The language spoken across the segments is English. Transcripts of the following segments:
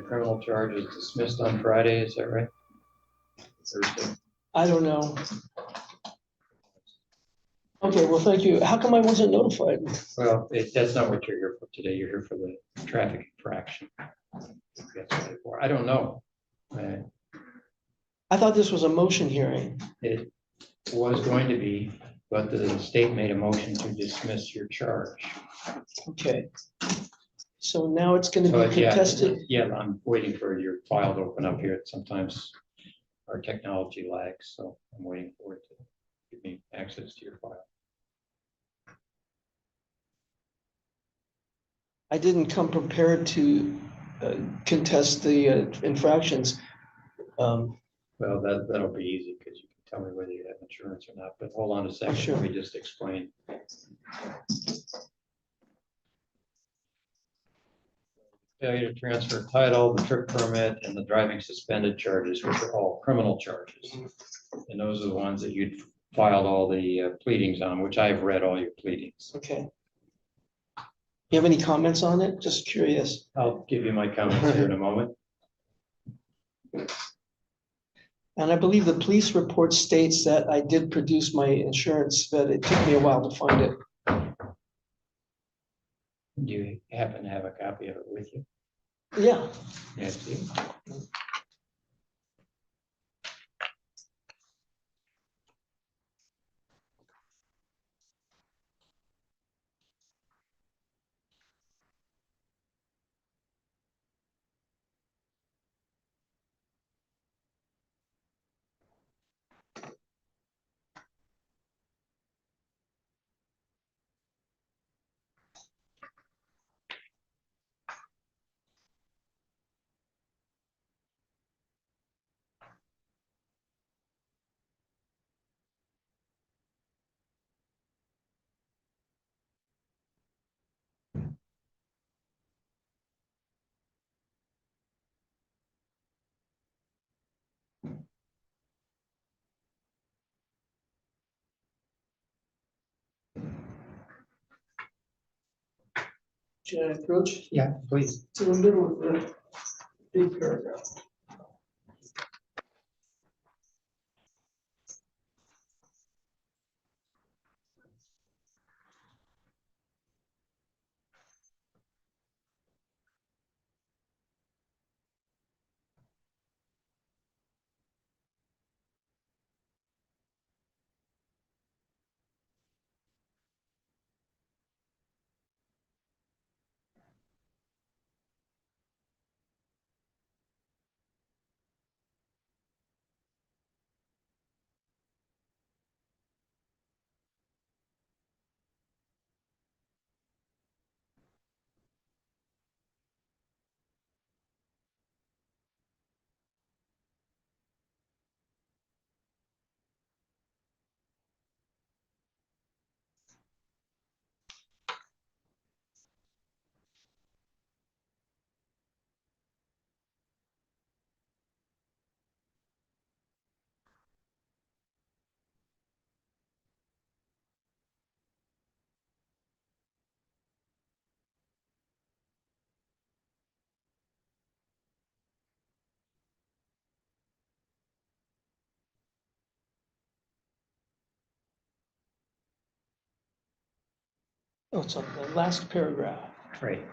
criminal charge is dismissed on Friday, is that right? Thursday? I don't know. Okay, well, thank you. How come I wasn't notified? Well, that's not what you're here for today. You're here for the traffic infraction. That's what it's for. I don't know. I thought this was a motion hearing. It was going to be, but the state made a motion to dismiss your charge. Okay. So now it's gonna So, be contested. Yeah, I'm waiting for your file to open up here. Sometimes our technology lags, so I'm waiting for it to give me access to your file. I didn't come prepared to contest the infractions. Well, that'll be easy because you can tell me whether you have insurance or not, but hold on a second. Sure. Let me just explain. Failure to transfer title, the trip permit, and the driving suspended charges, which are all criminal charges. And those are the ones that you'd filed all the pleadings on, which I've read all your pleadings. Okay. You have any comments on it? Just curious. I'll give you my comments here in a moment. And I believe the police report states that I did produce my insurance, but it took me a while to find it. Do you happen to have a copy of it with you? Yeah. Yes, you. Should I approach Yeah, please. to the middle of the big paragraph? Oh, it's on the last paragraph. Right.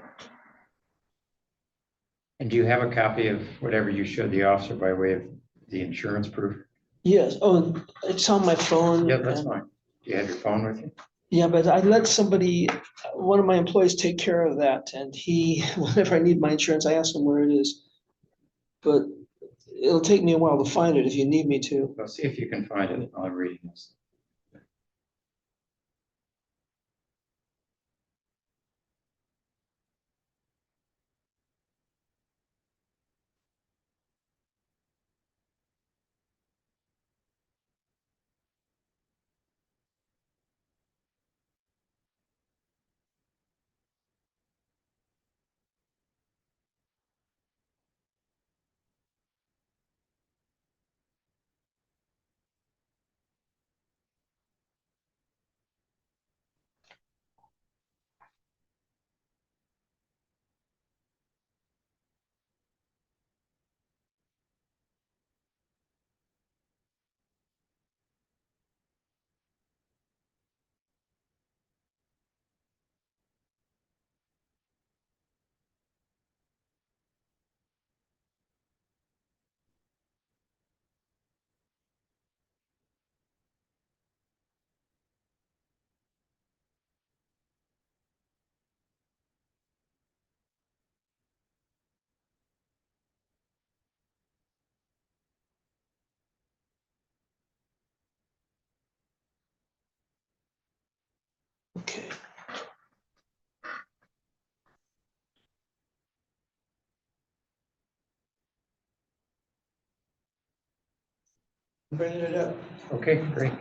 And do you have a copy of whatever you showed the officer by way of the insurance proof? Yes. Oh, it's on my phone. Yeah, that's fine. Do you have your phone with you? Yeah, but I let somebody, one of my employees take care of that, and he, whenever I need my insurance, I ask him where it is. But it'll take me a while to find it if you need me to. Well, see if you can find it while I'm reading this. Bringing it up. Okay, great.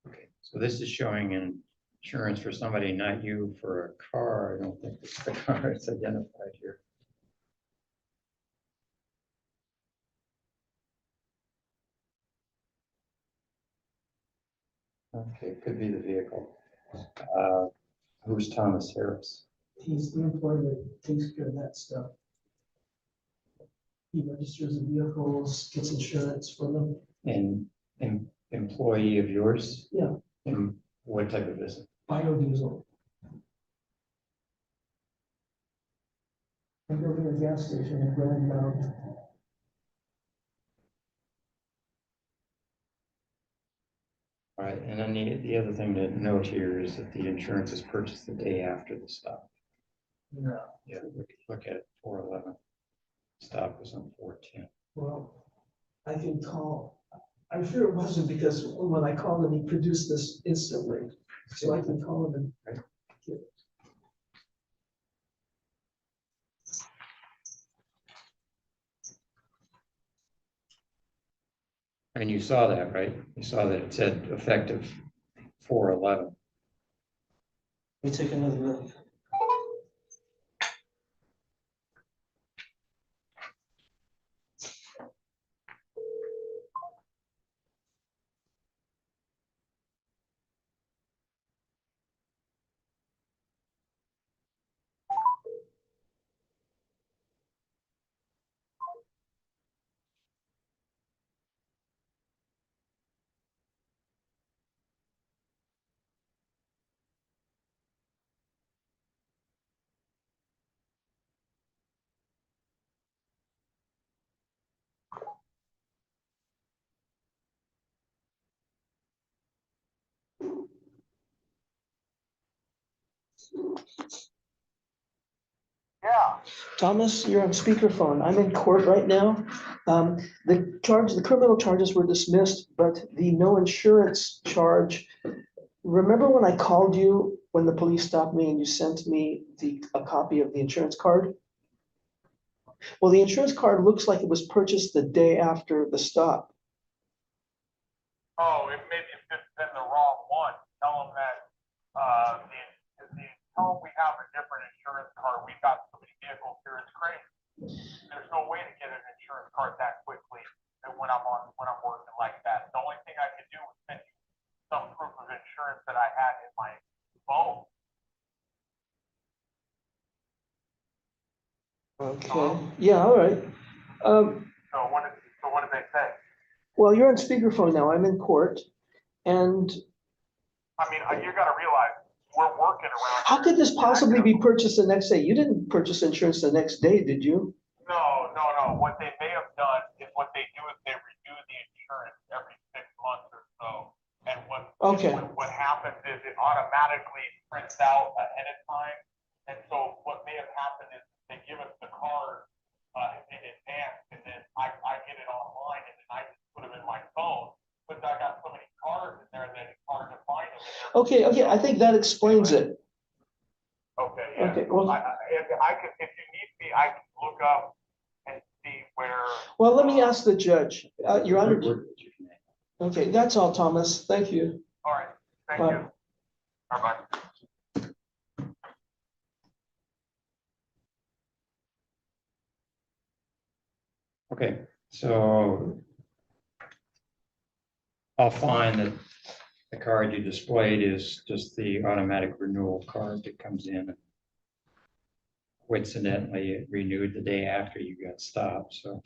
Okay, so this is showing insurance for somebody, not you, for a car. I don't think it's the car it's identified here. Okay, it could be the vehicle. Who's Thomas Harris? He's the employee that takes care of that stuff. He registers the vehicles, gets insurance for them. And employee of yours? Yeah. And what type of business? Biodiesel. I'm building a gas station in Grand Mountain. All right, and then the other thing to note here is that the insurance is purchased the day after the stop. No. Yeah, look at 411. Stop was on 410. Well, I can call. I'm sure it wasn't because when I called him, he produced this instantly. So I can call him and get it. And you saw that, right? You saw that it said effective 411. Let me take another look. Yeah, Thomas, you're on speakerphone. I'm in court right now. The criminal charges were dismissed, but the no insurance charge. Remember when I called you when the police stopped me and you sent me a copy of the insurance card? Well, the insurance card looks like it was purchased the day after the stop. oh, it maybe it's just been the wrong one. Tell them that, tell them we have a different insurance card. We've got so many vehicles here, it's crazy. There's no way to get an insurance card that quickly and when I'm working like that. The only thing I could do was send you some proof of insurance that I had in my phone. Okay, yeah, all right. So what did they say? Well, you're on speakerphone now. I'm in court. And I mean, you gotta realize, we're working around. how could this possibly be purchased the next day? You didn't purchase insurance the next day, did you? No. What they may have done is what they do is they renew the insurance every 6 months or so. And what happens is it automatically prints out ahead of time. And so what may have happened is they give us the card in advance, and then I get it online, and then I just put them in my phone. But I got so many cards in there that it's hard to find them. Okay, I think that explains it. Okay, yeah. Okay, well, If you need me, I can look up and see where. well, let me ask the judge. Your Honor. Where did you connect? Okay, that's all, Thomas. Thank you. All right, thank Bye. you. Bye-bye. Okay, so I'll find that the card you displayed is just the automatic renewal card that comes in. Coincidentally, it renewed the day after you got stopped, so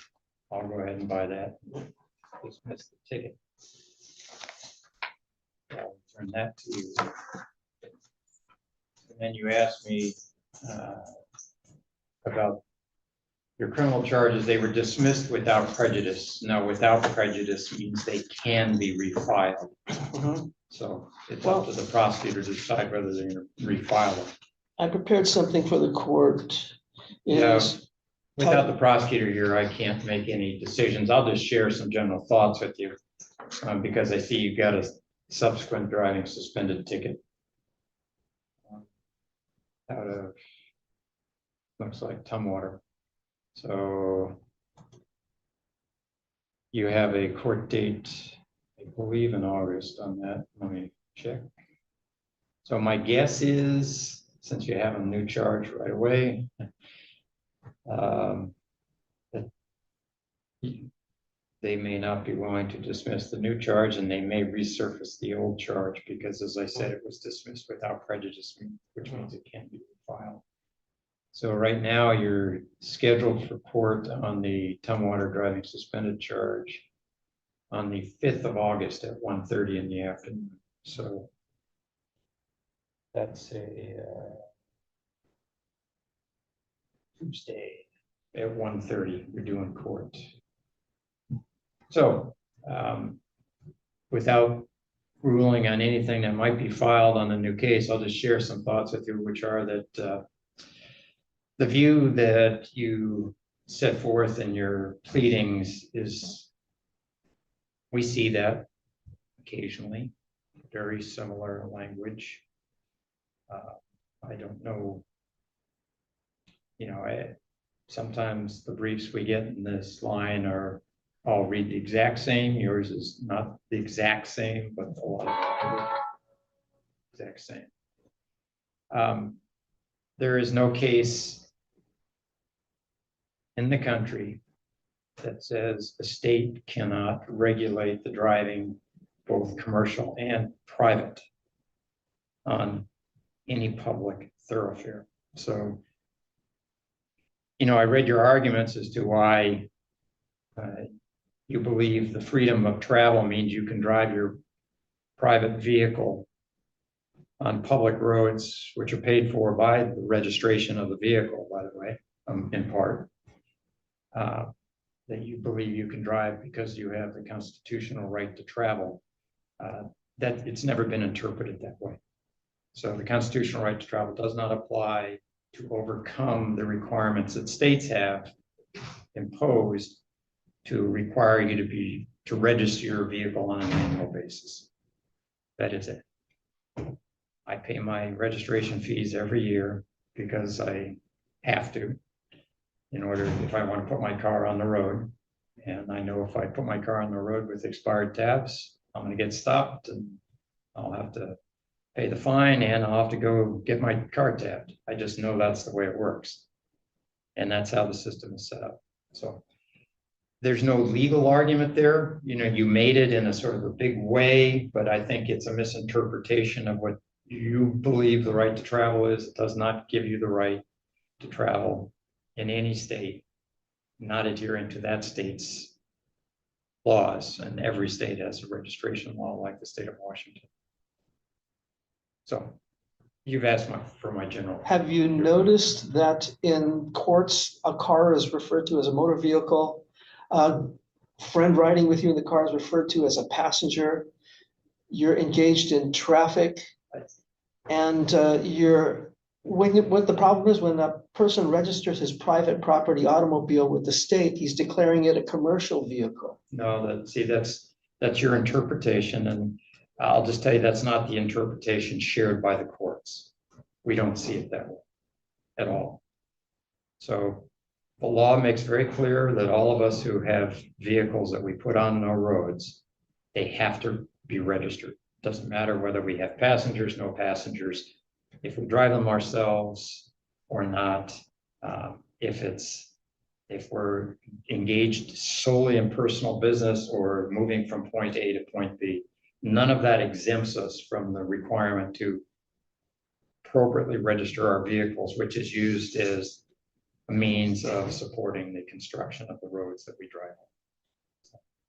I'll go ahead and buy that. Dismiss the ticket. I'll turn that to you. And then you asked me about your criminal charges. They were dismissed without prejudice. Now, without prejudice means they can be refiled. So it's up to the prosecutor to decide whether they're going to refile them. I prepared something for the court. Yeah. Without the prosecutor here, I can't make any decisions. I'll just share some general thoughts with you. Because I see you got a subsequent driving suspended ticket. Out of, looks like Tumwater. So you have a court date, I believe in August on that. Let me check. So my guess is, since you have a new charge right away, that they may not be willing to dismiss the new charge, and they may resurface the old charge because, as I said, it was dismissed without prejudice, which means it can't be refiled. So right now you're scheduled for court on the Tumwater driving suspended charge on the 5th of August at 1:30 in the afternoon. So that's a Tuesday at 1:30. We're doing court. So without ruling on anything that might be filed on the new case, I'll just share some thoughts with you, which are that the view that you set forth in your pleadings is, we see that occasionally, very similar language. I don't know, sometimes the briefs we get in this line are all read the exact same. Yours is not the exact same, but a lot of language, exact same. There is no case in the country that says the state cannot regulate the driving, both commercial and private, on any public thoroughfare. So, I read your arguments as to why you believe the freedom of travel means you can drive your private vehicle on public roads, which are paid for by the registration of the vehicle, by the way, in part. That you believe you can drive because you have the constitutional right to travel. That it's never been interpreted that way. So the constitutional right to travel does not apply to overcome the requirements that states have imposed to require you to register your vehicle on an annual basis. That is it. I pay my registration fees every year because I have to, in order, if I want to put my car on the road. And I know if I put my car on the road with expired tabs, I'm going to get stopped and I'll have to pay the fine and I'll have to go get my car tabbed. I just know that's the way it works. And that's how the system is set up. So there's no legal argument there. You made it in a sort of a big way, but I think it's a misinterpretation of what you believe the right to travel is. It does not give you the right to travel in any state, not adhering to that state's laws. And every state has a registration law like the state of Washington. So you've asked for my general. Have you noticed that in courts, a car is referred to as a motor vehicle? A friend riding with you in the car is referred to as a passenger. You're engaged in traffic, and what the problem is, when a person registers his private property automobile with the state, he's declaring it a commercial vehicle. No, that's your interpretation, and I'll just tell you that's not the interpretation shared by the courts. We don't see it that way at all. So the law makes very clear that all of us who have vehicles that we put on our roads, they have to be registered. Doesn't matter whether we have passengers, no passengers, if we drive them ourselves or not, if we're engaged solely in personal business or moving from point A to point B, none of that exempts us from the requirement to appropriately register our vehicles, which is used as a means of supporting the construction of the roads that we drive on.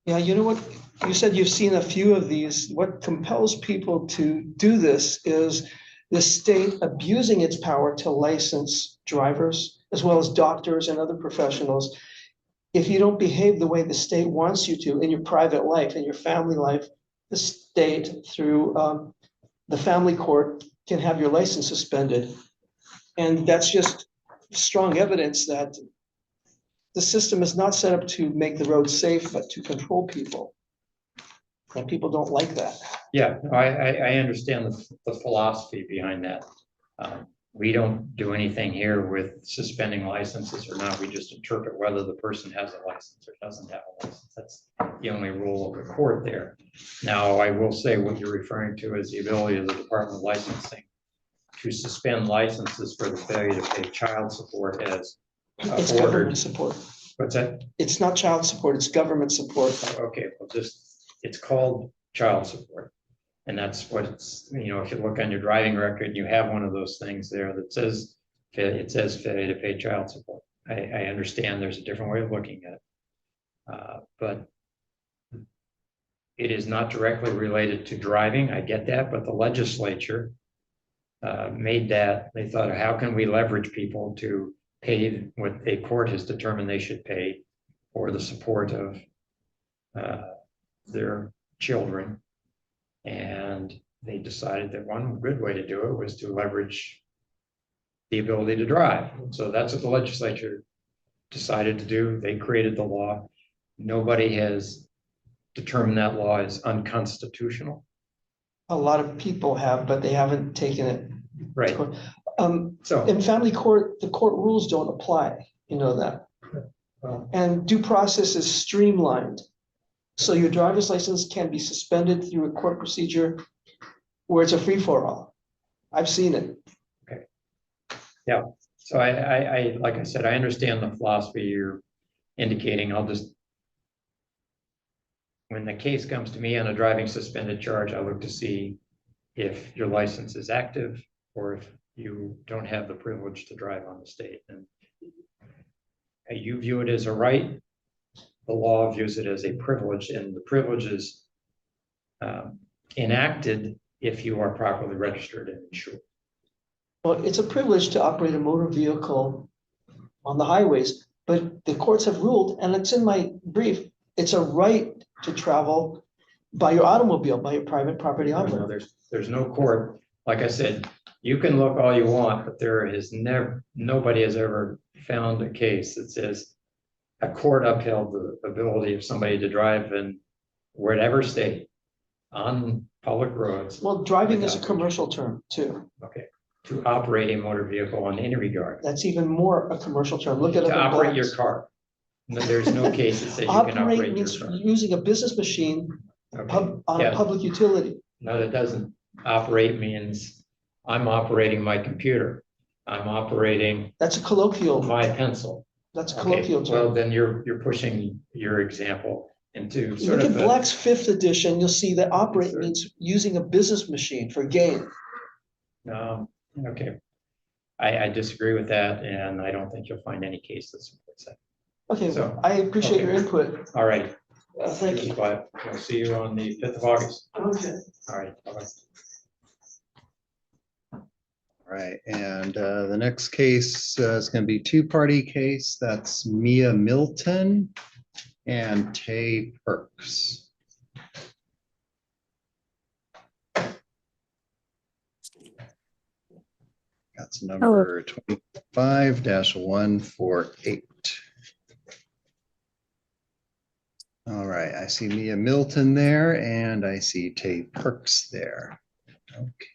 Yeah, you know what? You said you've seen a few of these. What compels people to do this is the state abusing its power to license drivers, as well as doctors and other professionals. If you don't behave the way the state wants you to in your private life, in your family life, the state, through the family court, can have your license suspended. And that's just strong evidence that the system is not set up to make the road safe, but to control people. And people don't like that. Yeah, no, I understand the philosophy behind that. We don't do anything here with suspending licenses or not. We just interpret whether the person has a license or doesn't have a license. That's the only rule of the court there. Now, I will say what you're referring to is the ability of the Department of Licensing to suspend licenses for the failure to pay child support as It's ordered. government support. What's that? It's not child support, it's government support. Okay, well, it's called child support. And that's what it's, if you look on your driving record, you have one of those things there that says, it says failure to pay child support. I understand there's a different way of looking at it. But it is not directly related to driving. I get that, but the legislature made that. They thought, how can we leverage people to pay what a court has determined they should pay for the support of their children? And they decided that one good way to do it was to leverage the ability to drive. So that's what the legislature decided to do. They created the law. Nobody has determined that law is unconstitutional. A lot of people have, but they haven't taken it. Right. So in family court, the court rules don't apply, you know that. And due process is streamlined. So your driver's license can be suspended through a court procedure where it's a free-for-all. I've seen it. Okay. Yeah. So I like I said, I understand the philosophy you're indicating. When the case comes to me on a driving suspended charge, I look to see if your license is active or if you don't have the privilege to drive on the state. And you view it as a right. The law views it as a privilege, and the privilege is enacted if you are properly registered and insured. Well, it's a privilege to operate a motor vehicle on the highways, but the courts have ruled, and it's in my brief, it's a right to travel by your automobile, by your private property automobile. There's no court. Like I said, you can look all you want, but nobody has ever found a case that says a court upheld the ability of somebody to drive in whatever state on public roads. Well, driving is a commercial term too. Okay, to operate a motor vehicle in any regard. That's even more a commercial term. Look at To other operate blocks. your car. No, there's no case that says you can Operate operate your means car. using a business machine Okay. on a Yeah. public utility. No, that doesn't. Operate means I'm operating my computer. I'm operating That's a colloquial. my pencil. That's a Okay, colloquial term. well, then you're pushing your example into You sort look of at Black's fifth edition, you'll see that operate means using a business machine for gain. okay. I disagree with that, and I don't think you'll find any case that supports that. Okay, So, I appreciate okay. your input. All right. Thank you. But we'll see you on the 5th of August. Okay. All right. Bye-bye. All right, and the next case is going to be two-party case. That's Mia Milton and Tay Perks. That's number 25-148. All right, I see Mia Milton there and I see Tay Perks there. Okay.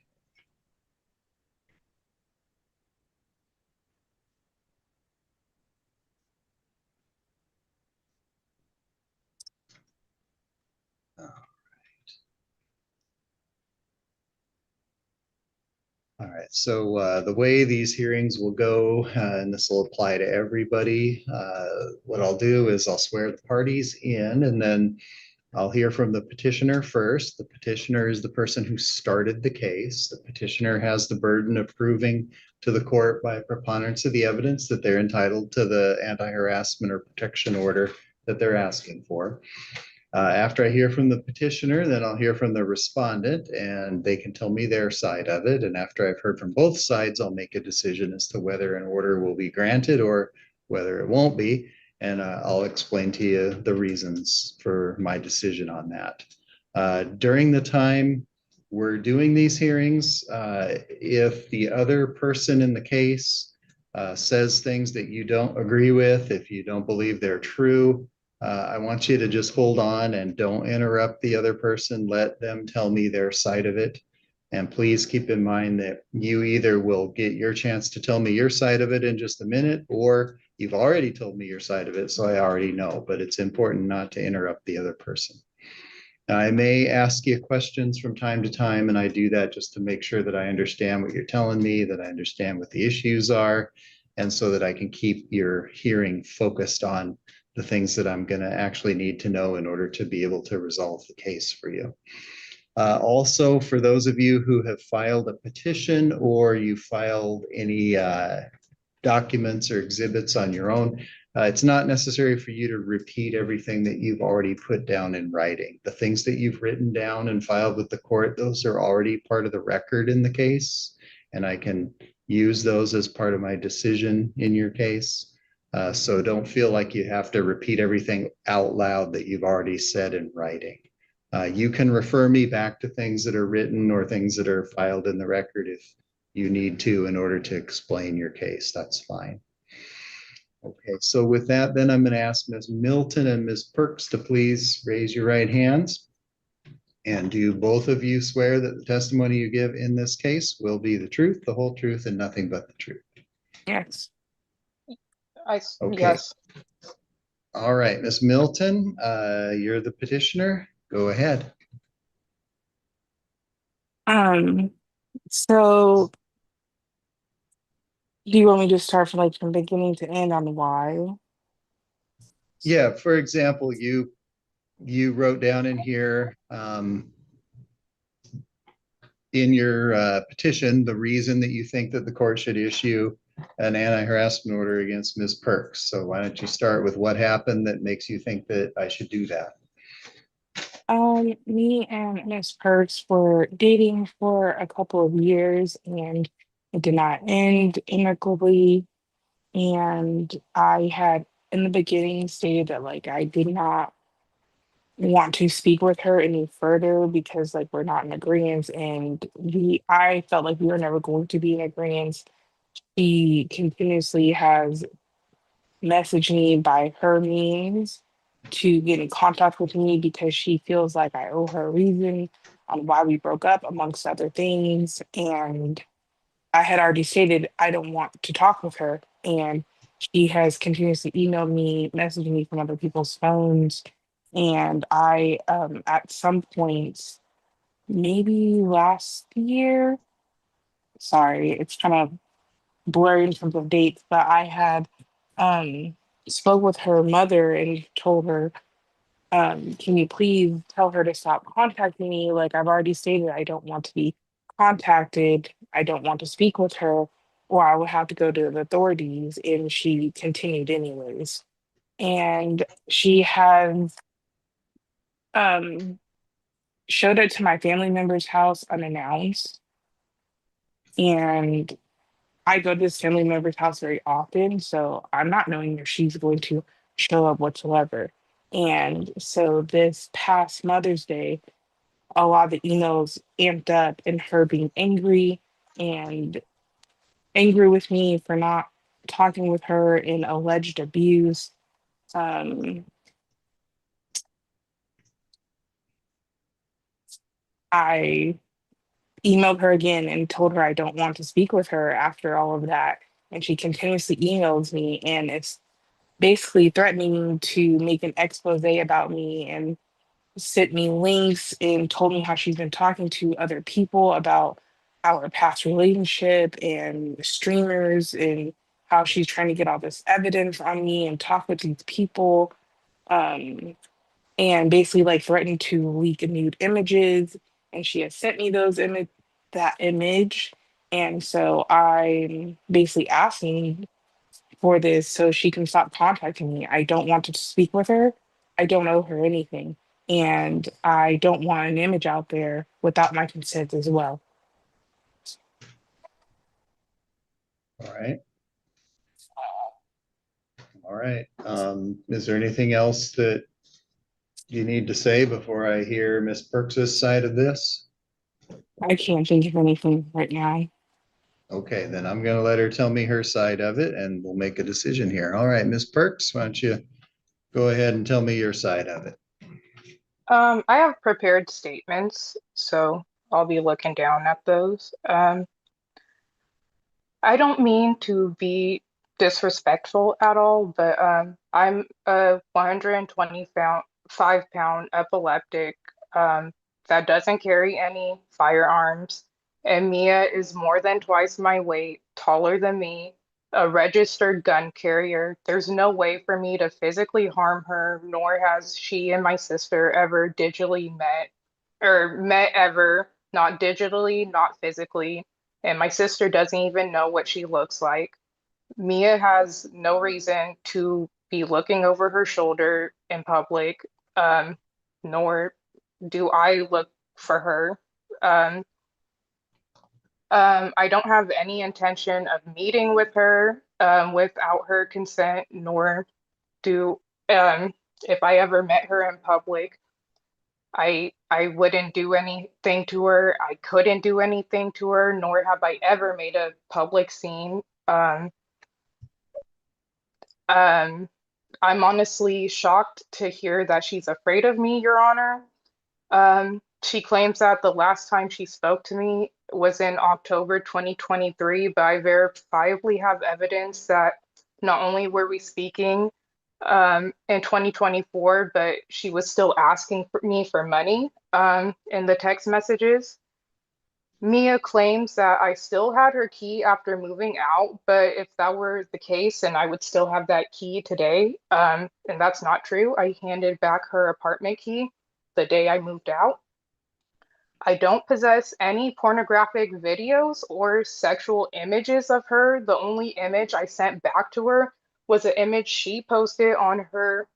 All right, so the way these hearings will go, and this will apply to everybody, what I'll do is I'll swear the parties in, and then I'll hear from the petitioner first. The petitioner is the person who started the case. The petitioner has the burden of proving to the court by preponderance of the evidence that they're entitled to the anti-harassment or protection order that they're asking for. After I hear from the petitioner, then I'll hear from the respondent and they can tell me their side of it. And after I've heard from both sides, I'll make a decision as to whether an order will be granted or whether it won't be. And I'll explain to you the reasons for my decision on that. During the time we're doing these hearings, if the other person in the case says things that you don't agree with, if you don't believe they're true, I want you to just hold on and don't interrupt the other person. Let them tell me their side of it. And please keep in mind that you either will get your chance to tell me your side of it in just a minute, or you've already told me your side of it, so I already know, but it's important not to interrupt the other person. I may ask you questions from time to time, and I do that just to make sure that I understand what you're telling me, that I understand what the issues are, and so that I can keep your hearing focused on the things that I'm going to actually need to know in order to be able to resolve the case for you. Also, for those of you who have filed a petition or you filed any documents or exhibits on your own, it's not necessary for you to repeat everything that you've already put down in writing. The things that you've written down and filed with the court, those are already part of the record in the case, and I can use those as part of my decision in your case. So don't feel like you have to repeat everything out loud that you've already said in writing. You can refer me back to things that are written or things that are filed in the record if you need to in order to explain your case. That's fine. Okay, so with that, then I'm going to ask Ms. Milton and Ms. Perks to please raise your right hands. And do both of you swear that the testimony you give in this case will be the truth, the whole truth, and nothing but the truth? Yes. Okay. Yes. All right, Ms. Milton, you're the petitioner. Go ahead. So do you want me to start from beginning to end on why? Yeah, for example, you wrote down in here in your petition the reason that you think that the court should issue an anti-harassment order against Ms. Perks. So why don't you start with what happened that makes you think that I should do that? Me and Miss Perks were dating for a couple of years and it did not end amicably. And I had in the beginning stated that I did not want to speak with her any further because we're not in agreement and I felt like we were never going to be in agreement. She continuously has messaged me by her means to get in contact with me because she feels like I owe her a reason on why we broke up, amongst other things. And I had already stated I don't want to talk with her. And she has continuously emailed me, messaged me from other people's phones. And I, at some point, maybe last year, sorry, it's kind of blurry in terms of dates, but I had um, spoke with her mother and told her, can you please tell her to stop contacting me? I've already stated I don't want to be contacted. I don't want to speak with her, or I would have to go to the authorities. And she continued anyways. And she has um, showed it to my family member's house unannounced. And I go to this family member's house very often, so I'm not knowing if she's going to show up whatsoever. And so this past Mother's Day, a lot of the emails amped up and her being angry and angry with me for not talking with her in alleged abuse. Um, I emailed her again and told her I don't want to speak with her after all of that. And she continuously emails me and it's basically threatening to make an expose about me and sent me links and told me how she's been talking to other people about our past relationship and streamers and how she's trying to get all this evidence on me and talk with these people, and basically threatened to leak nude images, and she has sent me that image. And so I'm basically asking for this so she can stop contacting me. I don't want to speak with her. I don't owe her anything. And I don't want an image out there without my consent as well. All right. All right. Is there anything else that you need to say before I hear Ms. Perks's side of this? I can't think of anything right now. Okay, then I'm gonna let her tell me her side of it and we'll make a decision here. All right, Ms. Perks, why don't you go ahead and tell me your side of it? I have prepared statements, so I'll be looking down at those. I don't mean to be disrespectful at all, but I'm a 125-pound epileptic that doesn't carry any firearms, and Mia is more than twice my weight, taller than me, a registered gun carrier. There's no way for me to physically harm her, nor has she and my sister ever digitally met or met ever, not digitally, not physically, and my sister doesn't even know what she looks like. Mia has no reason to be looking over her shoulder in public, um, nor do I look for her. Um, I don't have any intention of meeting with her without her consent, nor do if I ever met her in public, I wouldn't do anything to her. I couldn't do anything to her, nor have I ever made a public scene. Um, I'm honestly shocked to hear that she's afraid of me, Your Honor. She claims that the last time she spoke to me was in October 2023, but I verifiably have evidence that not only were we speaking in 2024, but she was still asking me for money in the text messages. Mia claims that I still had her key after moving out, but if that were the case, and I would still have that key today, and that's not true. I handed back her apartment key the day I moved out. I don't possess any pornographic videos or sexual images of her. The only image I sent back to her was an image she posted on her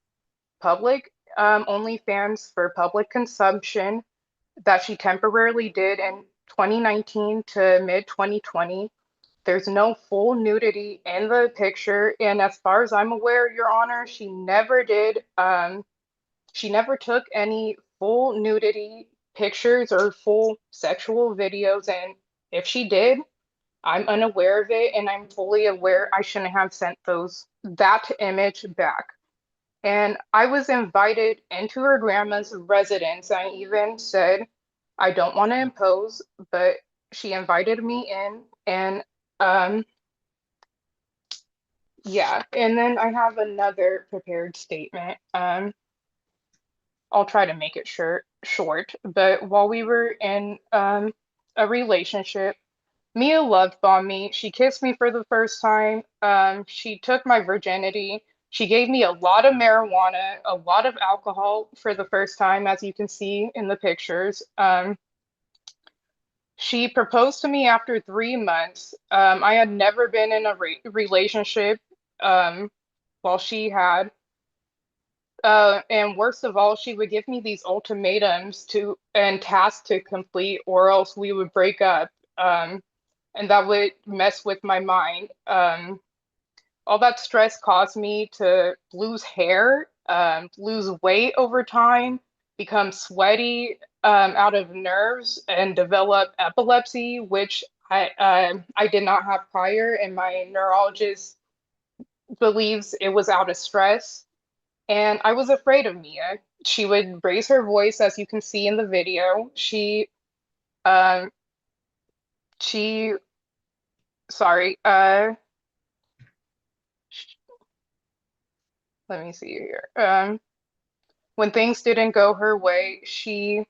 public OnlyFans for public consumption that she temporarily did in 2019 to mid 2020. There's no full nudity in the picture, and as far as I'm aware, Your Honor, she never did. She never took any full nudity pictures or full sexual videos, and if she did, I'm unaware of it, and I'm fully aware I shouldn't have sent that image back. And I was invited into her grandma's residence. I even said, I don't want to impose, but she invited me in. And um, yeah, and then I have another prepared statement. I'll try to make it short. But while we were in a relationship, Mia love bombed me. She kissed me for the first time. She took my virginity. She gave me a lot of marijuana, a lot of alcohol for the first time, as you can see in the pictures. She proposed to me after 3 months. I had never been in a relationship while she had. And worst of all, she would give me these ultimatums and tasks to complete, or else we would break up. And that would mess with my mind. All that stress caused me to lose hair, lose weight over time, become sweaty out of nerves, and develop epilepsy, which I did not have prior, and my neurologist believes it was out of stress. And I was afraid of Mia. She would raise her voice, as you can see in the video. Um, she, sorry, let me see here. When things didn't go her way, she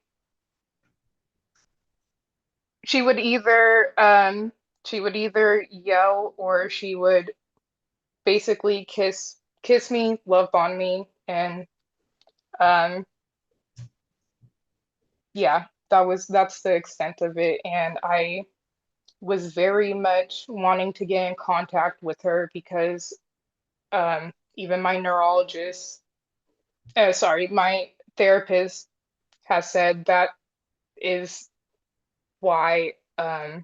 would either she would either yell, or she would basically kiss me, love on me, and um yeah, that's the extent of it. And I was very much wanting to get in contact with her because even my neurologist, sorry, my therapist has said that is why a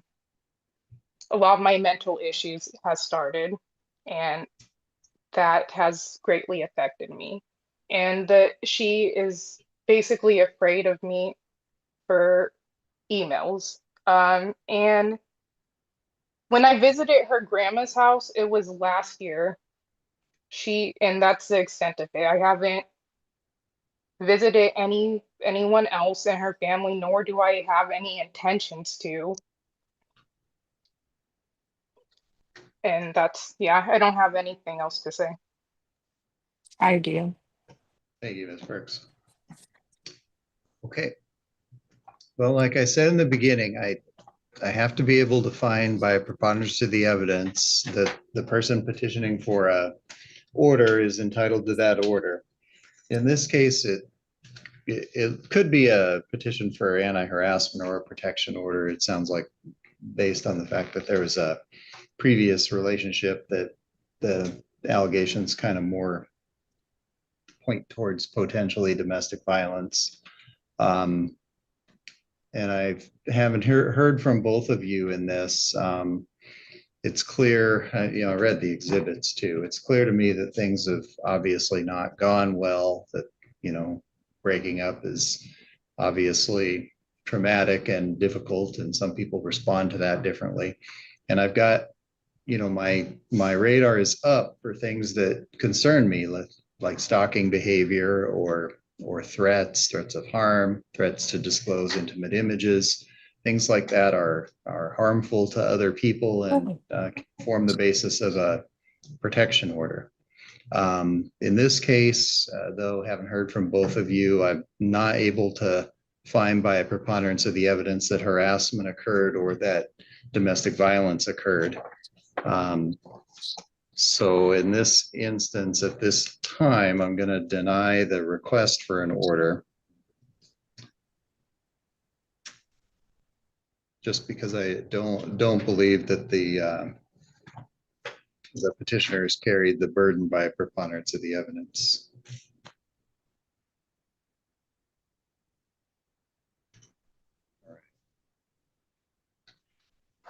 lot of my mental issues has started, and that has greatly affected me. And that she is basically afraid of me for emails. And When I visited her grandma's house, it was last year. And that's the extent of it. I haven't visited anyone else in her family, nor do I have any intentions to. And yeah, I don't have anything else to say. I do. Thank you, Ms. Burks. Okay. Well, like I said in the beginning, I have to be able to find by a preponderance of the evidence that the person petitioning for a order is entitled to that order. In this case, it could be a petition for anti-harassment or a protection order. It sounds like, based on the fact that there was a previous relationship, that the allegations kind of more point towards potentially domestic violence. And I haven't heard from both of you in this. It's clear, I read the exhibits too. It's clear to me that things have obviously not gone well, that, breaking up is obviously traumatic and difficult, and some people respond to that differently. And I've got, my radar is up for things that concern me, like stalking behavior or threats of harm, threats to disclose intimate images. Things like that are harmful to other people and form the basis of a protection order. In this case, though, haven't heard from both of you, I'm not able to find by a preponderance of the evidence that harassment occurred or that domestic violence occurred. So in this instance, at this time, I'm going to deny the request for an order, just because I don't believe that the petitioners carried the burden by a preponderance of the evidence. All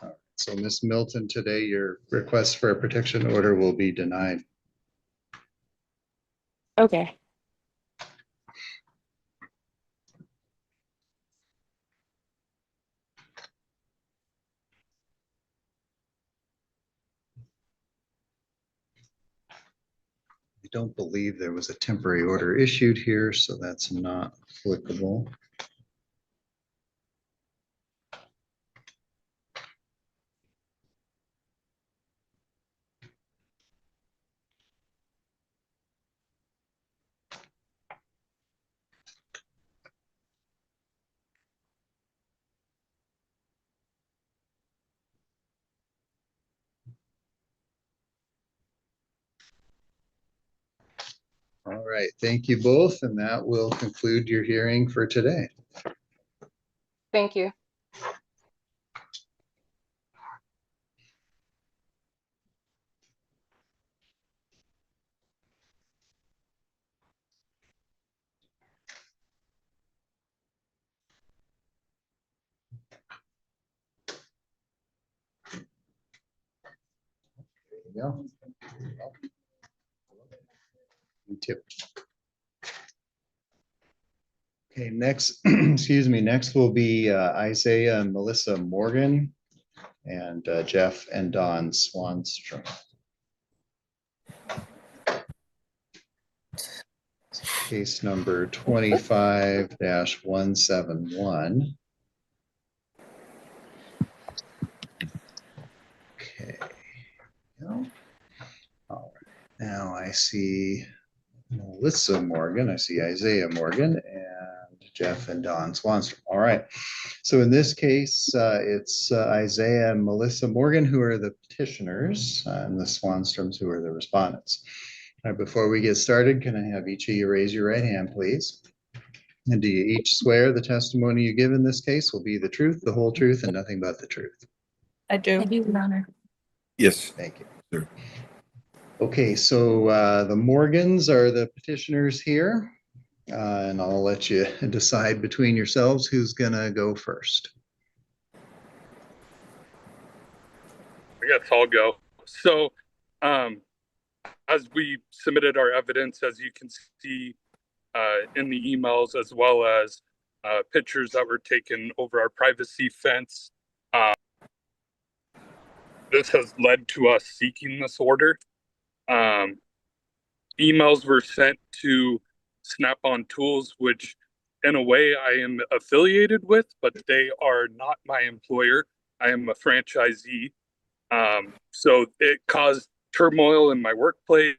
right. So Ms. Milton, today your request for a protection order will be denied. Okay. I don't believe there was a temporary order issued here, so that's not applicable. All right, thank you both, and that will conclude your hearing for today. Thank you. There you go. You too. Okay, next, excuse me, next will be Isaiah and Melissa Morgan and Jeff and Don Swanstrom. Case number 25-171. Okay. All right. Now I see Melissa Morgan, I see Isaiah Morgan, and Jeff and Don Swanstrom. All right. So in this case, it's Isaiah and Melissa Morgan who are the petitioners, and the Swanstroms who are the respondents. All right, before we get started, can I have each of you raise your right hand, please? And do you each swear the testimony you give in this case will be the truth, the whole truth, and nothing but the truth? I do. I do, Your Honor. Yes. Thank you. Sure. Okay, so the Morgans are the petitioners here, and I'll let you decide between yourselves who's gonna go first. I guess I'll go. So, as we submitted our evidence, as you can see in the emails, as well as pictures that were taken over our privacy fence, this has led to us seeking this order. Emails were sent to Snap-on Tools, which in a way I am affiliated with, but they are not my employer. I am a franchisee. So it caused turmoil in my workplace.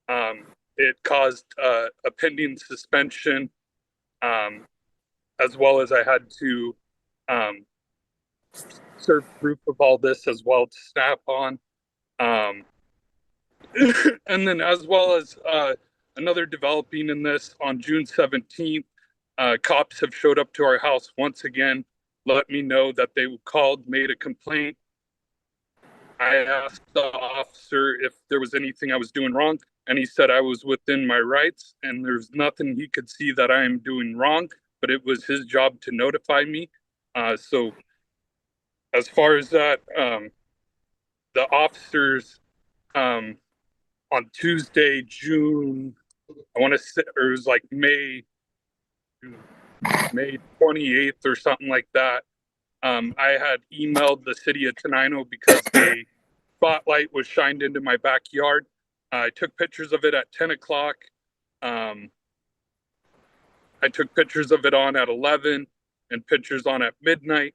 It caused a pending suspension, as well as I had to serve proof of all this as well to Snap-on. And then as well as another developing in this on June 17th, cops have showed up to our house once again, let me know that they called, made a complaint. I asked the officer if there was anything I was doing wrong, and he said I was within my rights and there's nothing he could see that I am doing wrong, but it was his job to notify me. So as far as that, the officers on Tuesday, June, I want to say, or it was like May 28th or something like that. I had emailed the city of Tenino because a spotlight was shined into my backyard. I took pictures of it at 10 o'clock. I took pictures of it on at 11 and pictures on at midnight.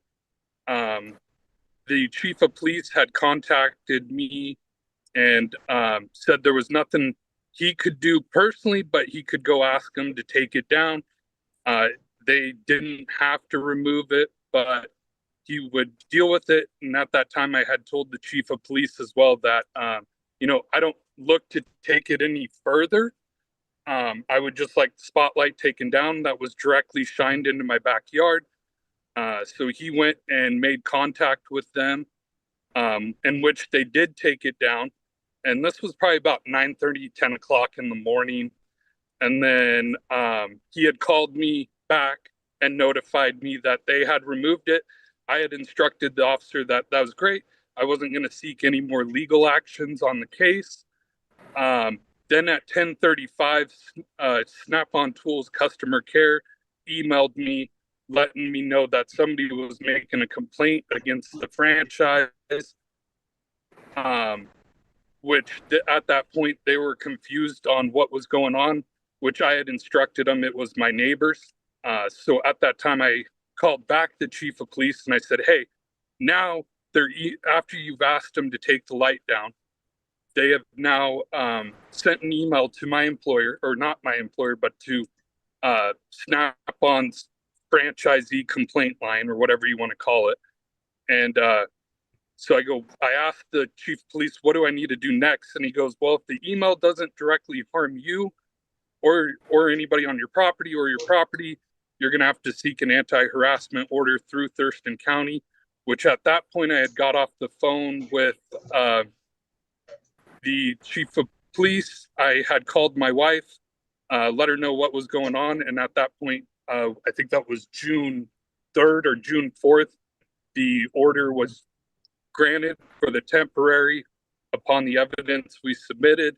The chief of police had contacted me and said there was nothing he could do personally, but he could go ask him to take it down. They didn't have to remove it, but he would deal with it. And at that time, I had told the chief of police as well that, I don't look to take it any further. I would just like the spotlight taken down that was directly shined into my backyard. So he went and made contact with them, in which they did take it down. And this was probably about 9:30, 10 o'clock in the morning. And then he had called me back and notified me that they had removed it. I had instructed the officer that that was great. I wasn't going to seek any more legal actions on the case. Then at 10:35, Snap-on Tools customer care emailed me, letting me know that somebody was making a complaint against the franchise. Which at that point they were confused on what was going on, which I had instructed them it was my neighbors. So at that time I called back the chief of police and I said, hey, now after you've asked them to take the light down, they have now sent an email to my employer, or not my employer, but to Snap-on's franchisee complaint line, or whatever you want to call it. And so I asked the chief of police, what do I need to do next? And he goes, well, if the email doesn't directly harm you or anybody on your property, you're going to have to seek an anti-harassment order through Thurston County, which at that point I had got off the phone with the chief of police. I had called my wife, let her know what was going on. And at that point, I think that was June 3rd or June 4th, the order was granted for the temporary upon the evidence we submitted.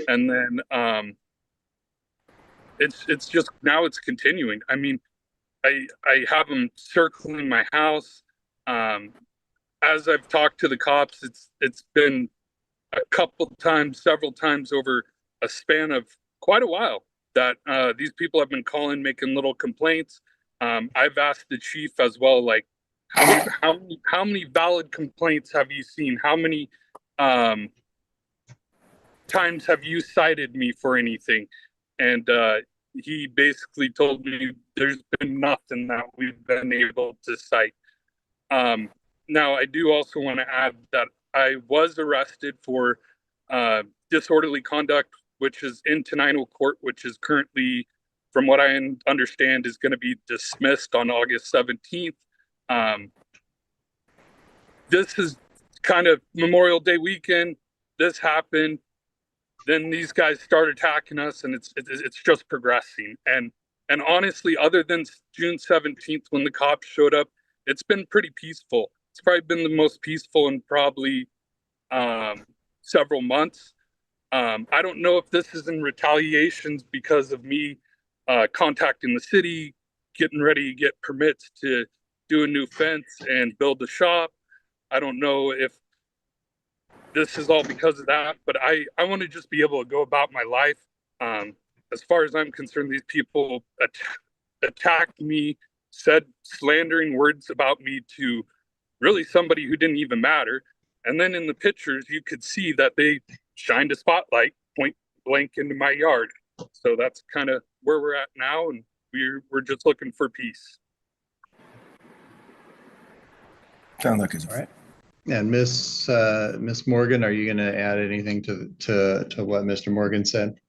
And then it's just, now it's continuing. I mean, I have them circling my house. As I've talked to the cops, it's been a couple times, several times over a span of quite a while that these people have been calling, making little complaints. I've asked the chief as well, like, how many valid complaints have you seen? How many times have you cited me for anything? And he basically told me there's been nothing that we've been able to cite. Now, I do also want to add that I was arrested for disorderly conduct, which is in Tenino Court, which is currently, from what I understand, is going to be dismissed on August 17th. This is kind of Memorial Day weekend. This happened. Then these guys start attacking us, and it's just progressing. And honestly, other than June 17th when the cops showed up, it's been pretty peaceful. It's probably been the most peaceful in probably several months. I don't know if this is in retaliations because of me contacting the city, getting ready to get permits to do a new fence and build a shop. I don't know if this is all because of that, but I want to just be able to go about my life. As far as I'm concerned, these people attacked me, said slandering words about me to really somebody who didn't even matter. And then in the pictures, you could see that they shined a spotlight point blank into my yard. So that's kind of where we're at now, and we're just looking for peace. Sounds like it's All right. And Miss Morgan, are you going to add anything to what Mr. Morgan said?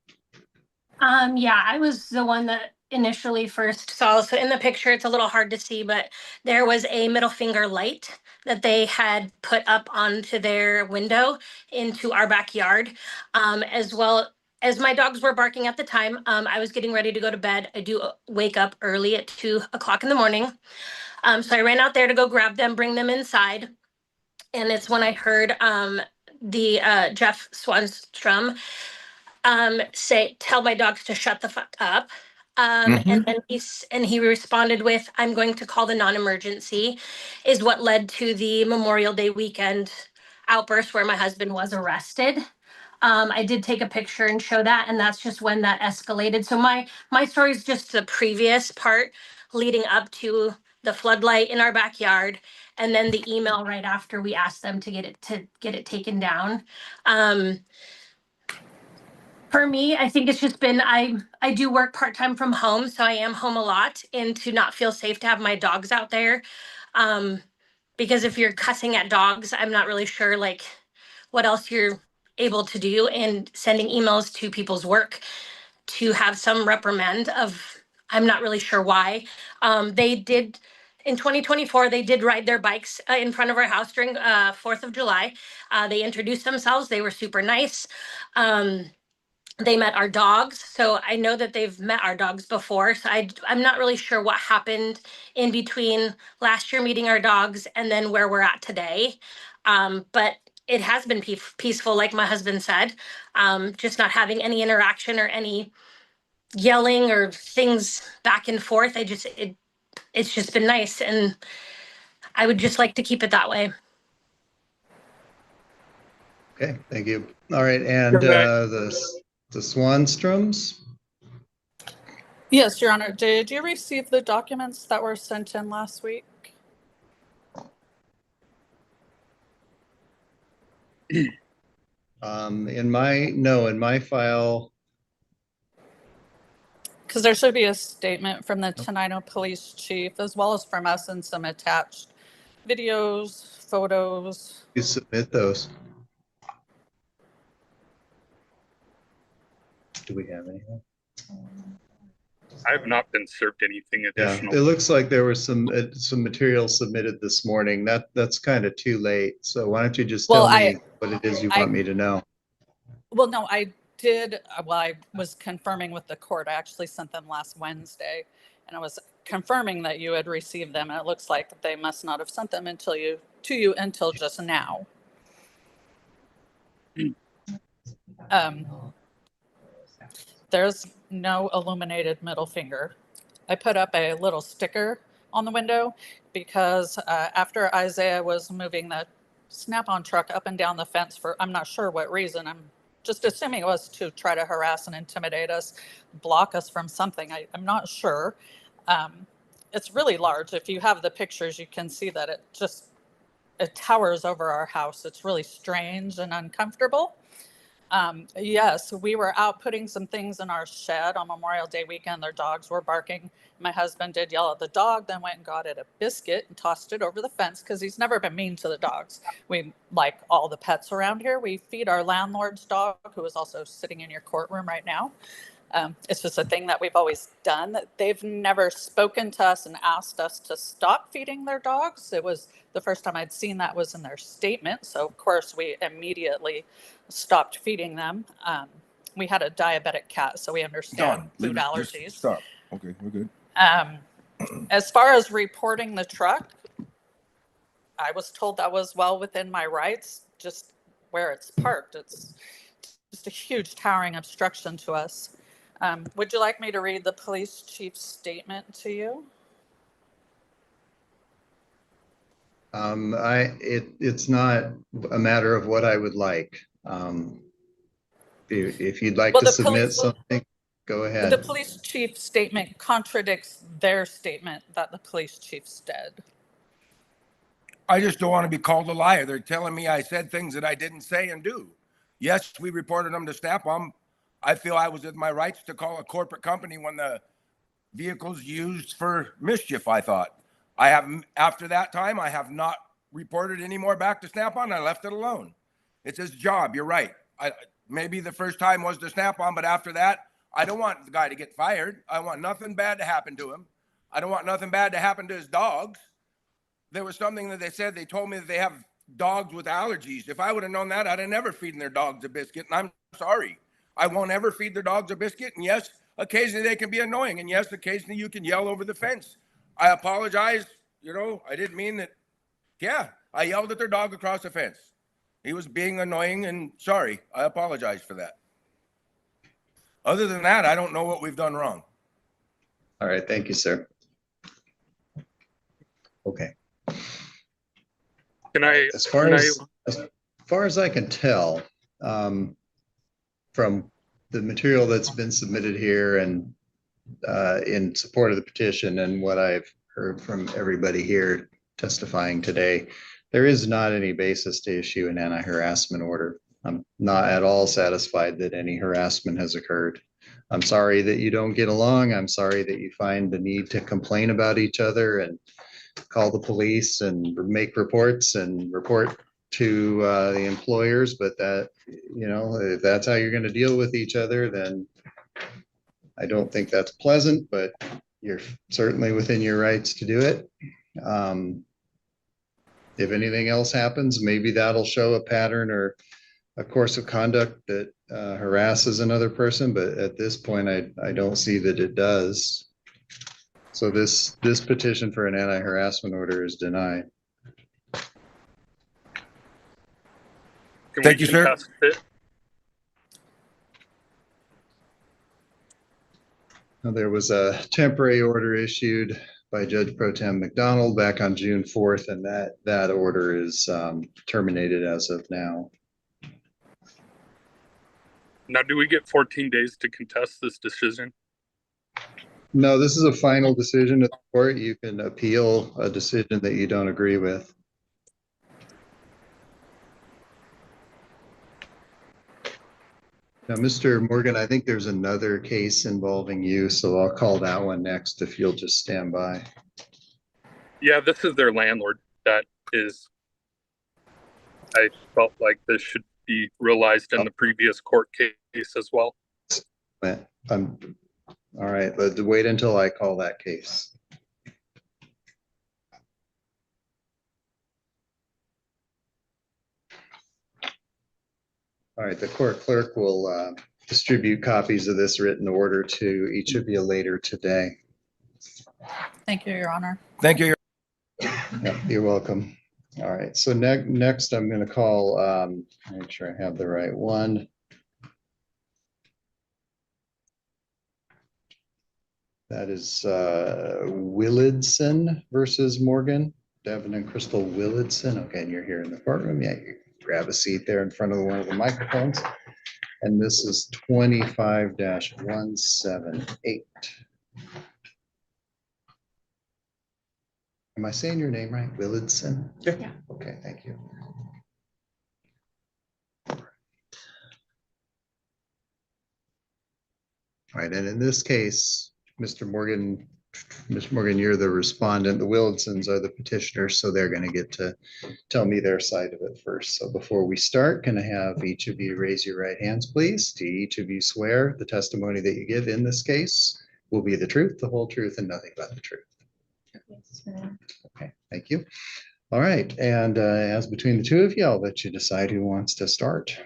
Yeah, I was the one that initially first saw. So in the picture, it's a little hard to see, but there was a middle finger light that they had put up onto their window into our backyard, as well as my dogs were barking at the time. I was getting ready to go to bed. I do wake up early at 2 o'clock in the morning. So I ran out there to go grab them, bring them inside. And it's when I heard the Jeff Swanstrom tell my dogs to shut the fuck up. And then he responded with, "I'm going to call the non-emergency," is what led to the Memorial Day weekend outburst where my husband was arrested. I did take a picture and show that, and that's just when that escalated. So my story is just the previous part leading up to the floodlight in our backyard, and then the email right after we asked them to get it taken down. For me, I think it's just been, I do work part-time from home, so I am home a lot, and to not feel safe to have my dogs out there. Because if you're cussing at dogs, I'm not really sure like what else you're able to do, and sending emails to people's work to have some reprimand of, I'm not really sure why. They did, in 2024, they did ride their bikes in front of our house during 4th of July. They introduced themselves. They were super nice. They met our dogs, so I know that they've met our dogs before. So I'm not really sure what happened in between last year meeting our dogs and then where we're at today. But it has been peaceful, like my husband said. Just not having any interaction or any yelling or things back and forth. It's just been nice, and I would just like to keep it that way. Okay, thank you. All right, and the Swanstroms? Yes, Your Honor. Did you receive the documents that were sent in last week? In my file. Because there should be a statement from the Tenino Police Chief, as well as from us, and some attached videos, photos. You submit those. Do we have anything? I have not been served anything additional. Yeah, it looks like there was some material submitted this morning. That's kind of too late. So why don't you just tell me what it is you want me to know? Well, no, I did. Well, I was confirming with the court. I actually sent them last Wednesday, and I was confirming that you had received them. And it looks like they must not have sent them to you until just now. There's no illuminated middle finger. I put up a little sticker on the window because after Isaiah was moving the Snap-on truck up and down the fence for, I'm not sure what reason, I'm just assuming it was to try to harass and intimidate us, block us from something. I'm not sure. It's really large. If you have the pictures, you can see that it towers over our house. It's really strange and uncomfortable. Yes, we were out putting some things in our shed on Memorial Day weekend. Their dogs were barking. My husband did yell at the dog, then went and got it a biscuit and tossed it over the fence because he's never been mean to the dogs. We, like all the pets around here, we feed our landlord's dog, who is also sitting in your courtroom right now. It's just a thing that we've always done. They've never spoken to us and asked us to stop feeding their dogs. It was the first time I'd seen that was in their statement. So of course we immediately stopped feeding them. We had a diabetic cat, so we understand food allergies. Stop. Okay, we're good. As far as reporting the truck, I was told that was well within my rights, just where it's parked. It's just a huge towering obstruction to us. Would you like me to read the police chief's statement to you? It's not a matter of what I would like. If you'd like Well, to submit something, go the ahead. police chief's statement contradicts their statement that the police chief said. I just don't want to be called a liar. They're telling me I said things that I didn't say and do. Yes, we reported them to Snap-on. I feel I was in my rights to call a corporate company when the vehicle's used for mischief, I thought. After that time, I have not reported any more back to Snap-on. I left it alone. It's his job. You're right. Maybe the first time was to Snap-on, but after that, I don't want the guy to get fired. I want nothing bad to happen to him. I don't want nothing bad to happen to his dogs. There was something that they said, they told me that they have dogs with allergies. If I would have known that, I'd have never feeding their dogs a biscuit. And I'm sorry. I won't ever feed their dogs a biscuit. And yes, occasionally they can be annoying. And yes, occasionally you can yell over the fence. I apologize. I didn't mean that. Yeah, I yelled at their dog across the fence. He was being annoying and sorry. I apologize for that. Other than that, I don't know what we've done wrong. All right, thank you, sir. Okay. As far as I can tell, from the material that's been submitted here and in support of the petition and what I've heard from everybody here testifying today, there is not any basis to issue an anti-harassment order. I'm not at all satisfied that any harassment has occurred. I'm sorry that you don't get along. I'm sorry that you find the need to complain about each other and call the police and make reports and report to the employers, but that, if that's how you're going to deal with each other, then I don't think that's pleasant, but you're certainly within your rights to do it. If anything else happens, maybe that'll show a pattern or a course of conduct that harasses another person, but at this point, I don't see that it does. So this petition for an anti-harassment order is denied. Thank you, sir. There was a temporary order issued by Judge Pro Tem McDonald back on June 4th, and that order is terminated as of now. Now, do we get 14 days to contest this decision? No, this is a final decision of the court. You can appeal a decision that you don't agree with. Now, Mr. Morgan, I think there's another case involving you, so I'll call that one next if you'll just stand by. Yeah, this is their landlord. I felt like this should be realized in the previous court case as well. All right, let's wait until I call that case. All right, the court clerk will distribute copies of this written order to each of you later today. Thank you, Your Honor. Thank you. Yeah, you're welcome. All right, so next I'm going to call, make sure I have the right one. That is Willardson versus Morgan. Devin and Crystal Willardson. Okay, and you're here in the courtroom. Yeah, you grab a seat there in front of one of the microphones. And this is 25-178. Am I saying your name right? Willardson? Yeah. Okay, thank you. All right, and in this case, Mr. Morgan, you're the respondent. The Willardsons are the petitioners, so they're going to get to tell me their side of it first. So before we start, can I have each of you raise your right hands, please? Do each of you swear the testimony that you give in this case will be the truth, the whole truth, and nothing but the truth? Okay, thank you. All right, and as between the two of you, I'll let you decide who wants to start.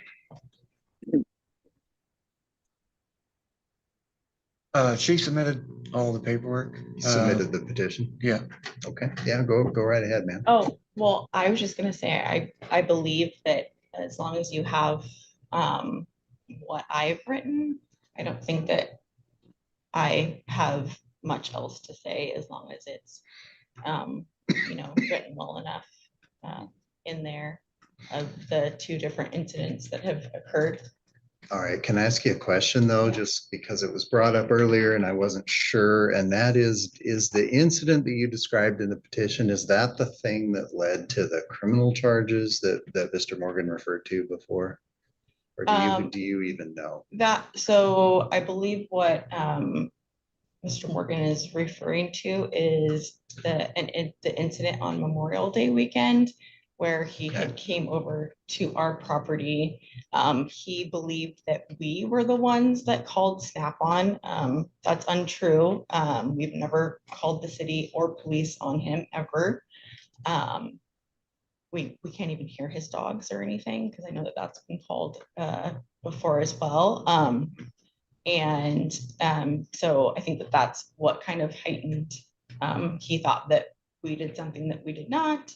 She submitted all the paperwork. Submitted the petition. Yeah. Okay, yeah, go right ahead, man. Oh, well, I was just gonna say, I believe that as long as you have what I've written, I don't think that I have much else to say as long as it's written well enough. in there of the two different incidents that have occurred. All right, can I ask you a question though, just because it was brought up earlier and I wasn't sure, and that is the incident that you described in the petition, is that the thing that led to the criminal charges that Mr. Morgan referred to before? Or do you even know? So I believe what Mr. Morgan is referring to is the incident on Memorial Day weekend where he had came over to our property. He believed that we were the ones that called Snap-on. That's untrue. We've never called the city or police on him ever. We can't even hear his dogs or anything because I know that that's been called before as well. So I think that that's what kind of heightened. He thought that we did something that we did not.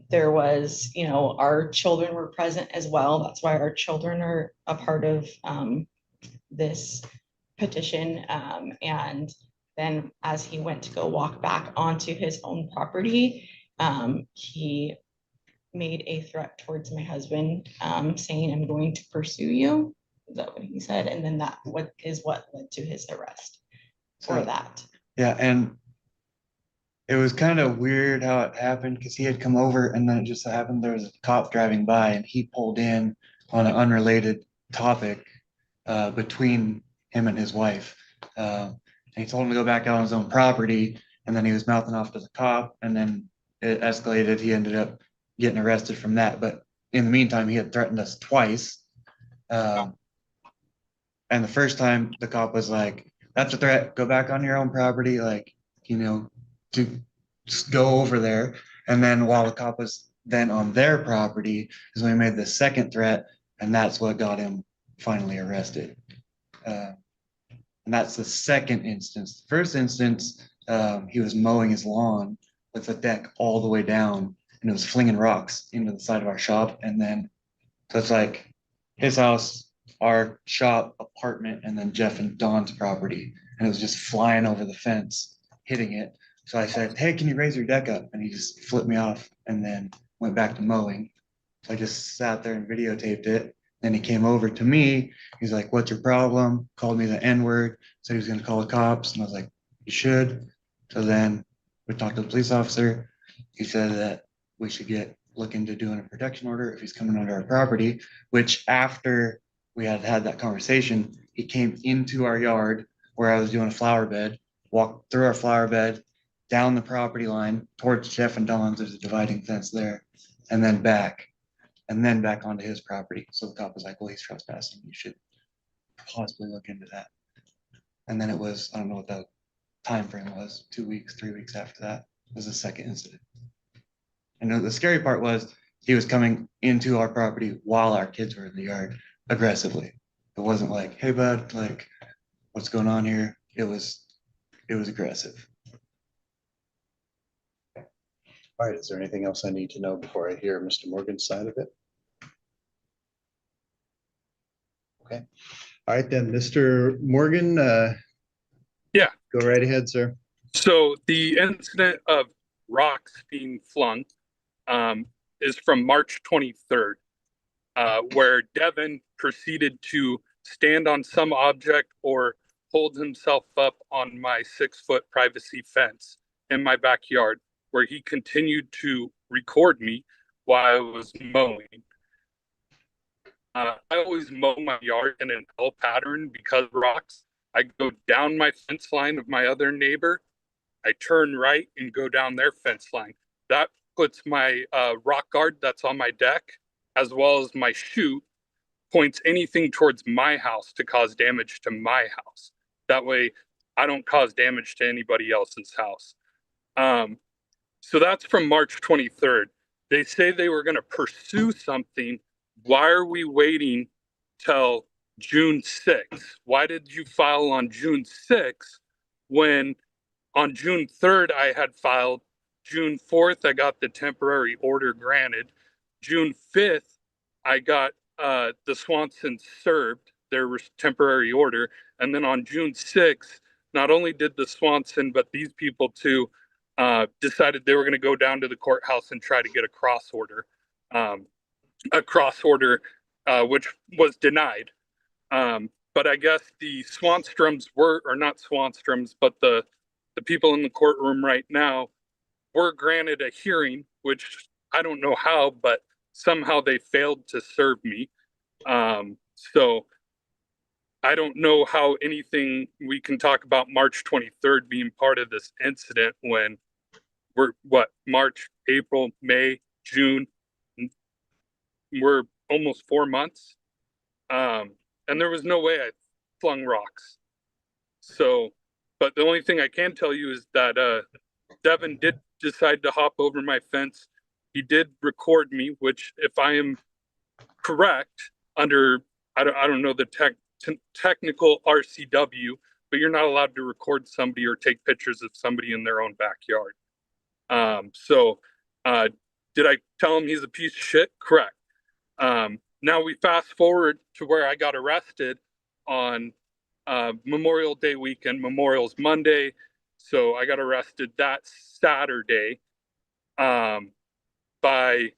There was, our children were present as well. That's why our children are a part of this petition. And then as he went to go walk back onto his own property, he made a threat towards my husband, saying, "I'm going to pursue you." Is that what he said? And then that what led to his arrest for that. Yeah, and it was kind of weird how it happened because he had come over and then it just so happened there was a cop driving by and he pulled in on an unrelated topic between him and his wife. And he told him to go back out on his own property, and then he was mouthing off to the cop, and then it escalated. He ended up getting arrested from that. But in the meantime, he had threatened us twice. And the first time the cop was like, "That's a threat, go back on your own property," to go over there. And then while the cop was then on their property is when he made the second threat, and that's what got him finally arrested. And that's the second instance. The first instance, he was mowing his lawn with the deck all the way down, and it was flinging rocks into the side of our shop. And then, so it's like his house, our shop, apartment, and then Jeff and Don's property. And it was just flying over the fence, hitting it. So I said, "Hey, can you raise your deck up?" And he just flipped me off and then went back to mowing. So I just sat there and videotaped it. Then he came over to me. He's like, "What's your problem?" Called me the N-word, said he was going to call the cops. And I was like, "You should." So then we talked to the police officer. He said that we should look into doing a protection order if he's coming onto our property, which after we had that conversation, he came into our yard where I was doing a flower bed, walked through our flower bed, down the property line towards Jeff and Don's. There's a dividing fence there, and then back onto his property. So the cop was like, "Well, he's trespassing. You should possibly look into that." And then it was, I don't know what the time frame was, 2 weeks, 3 weeks after that was the second incident. And the scary part was he was coming into our property while our kids were in the yard aggressively. It wasn't like, "Hey, bud, like, what's going on here?" It was aggressive. All right, is there anything else I need to know before I hear Mr. Morgan's side of it? Okay. All right, then, Mr. Morgan. Yeah. Go right ahead, sir. So the incident of rocks being flung is from March 23rd, where Devin proceeded to stand on some object or hold himself up on my 6-foot privacy fence in my backyard, where he continued to record me while I was mowing. I always mow my yard in an L pattern because of rocks. I go down my fence line of my other neighbor. I turn right and go down their fence line. That puts my rock guard that's on my deck, as well as my chute, points anything towards my house to cause damage to my house. That way I don't cause damage to anybody else's house. So that's from March 23rd. They say they were going to pursue something. Why are we waiting till June 6th? Why did you file on June 6th when on June 3rd I had filed? June 4th, I got the temporary order granted. June 5th, I got the Swanson served their temporary order. And then on June 6th, not only did the Swanson, but these people too, decided they were going to go down to the courthouse and try to get a cross order, which was denied. But I guess the Swanstroms were, or not Swanstroms, but the people in the courtroom right now were granted a hearing, which I don't know how, but somehow they failed to serve me. So I don't know how anything we can talk about March 23rd being part of this incident when we're March, April, May, June, we're almost 4 months. And there was no way I flung rocks. So, but the only thing I can tell you is that Devin did decide to hop over my fence. He did record me, which, if I am correct, under I don't know the technical RCW, but you're not allowed to record somebody or take pictures of somebody in their own backyard. Did I tell him he's a piece of shit? Correct. Now we fast forward to where I got arrested on Memorial Day weekend. Memorial's Monday, so I got arrested that Saturday by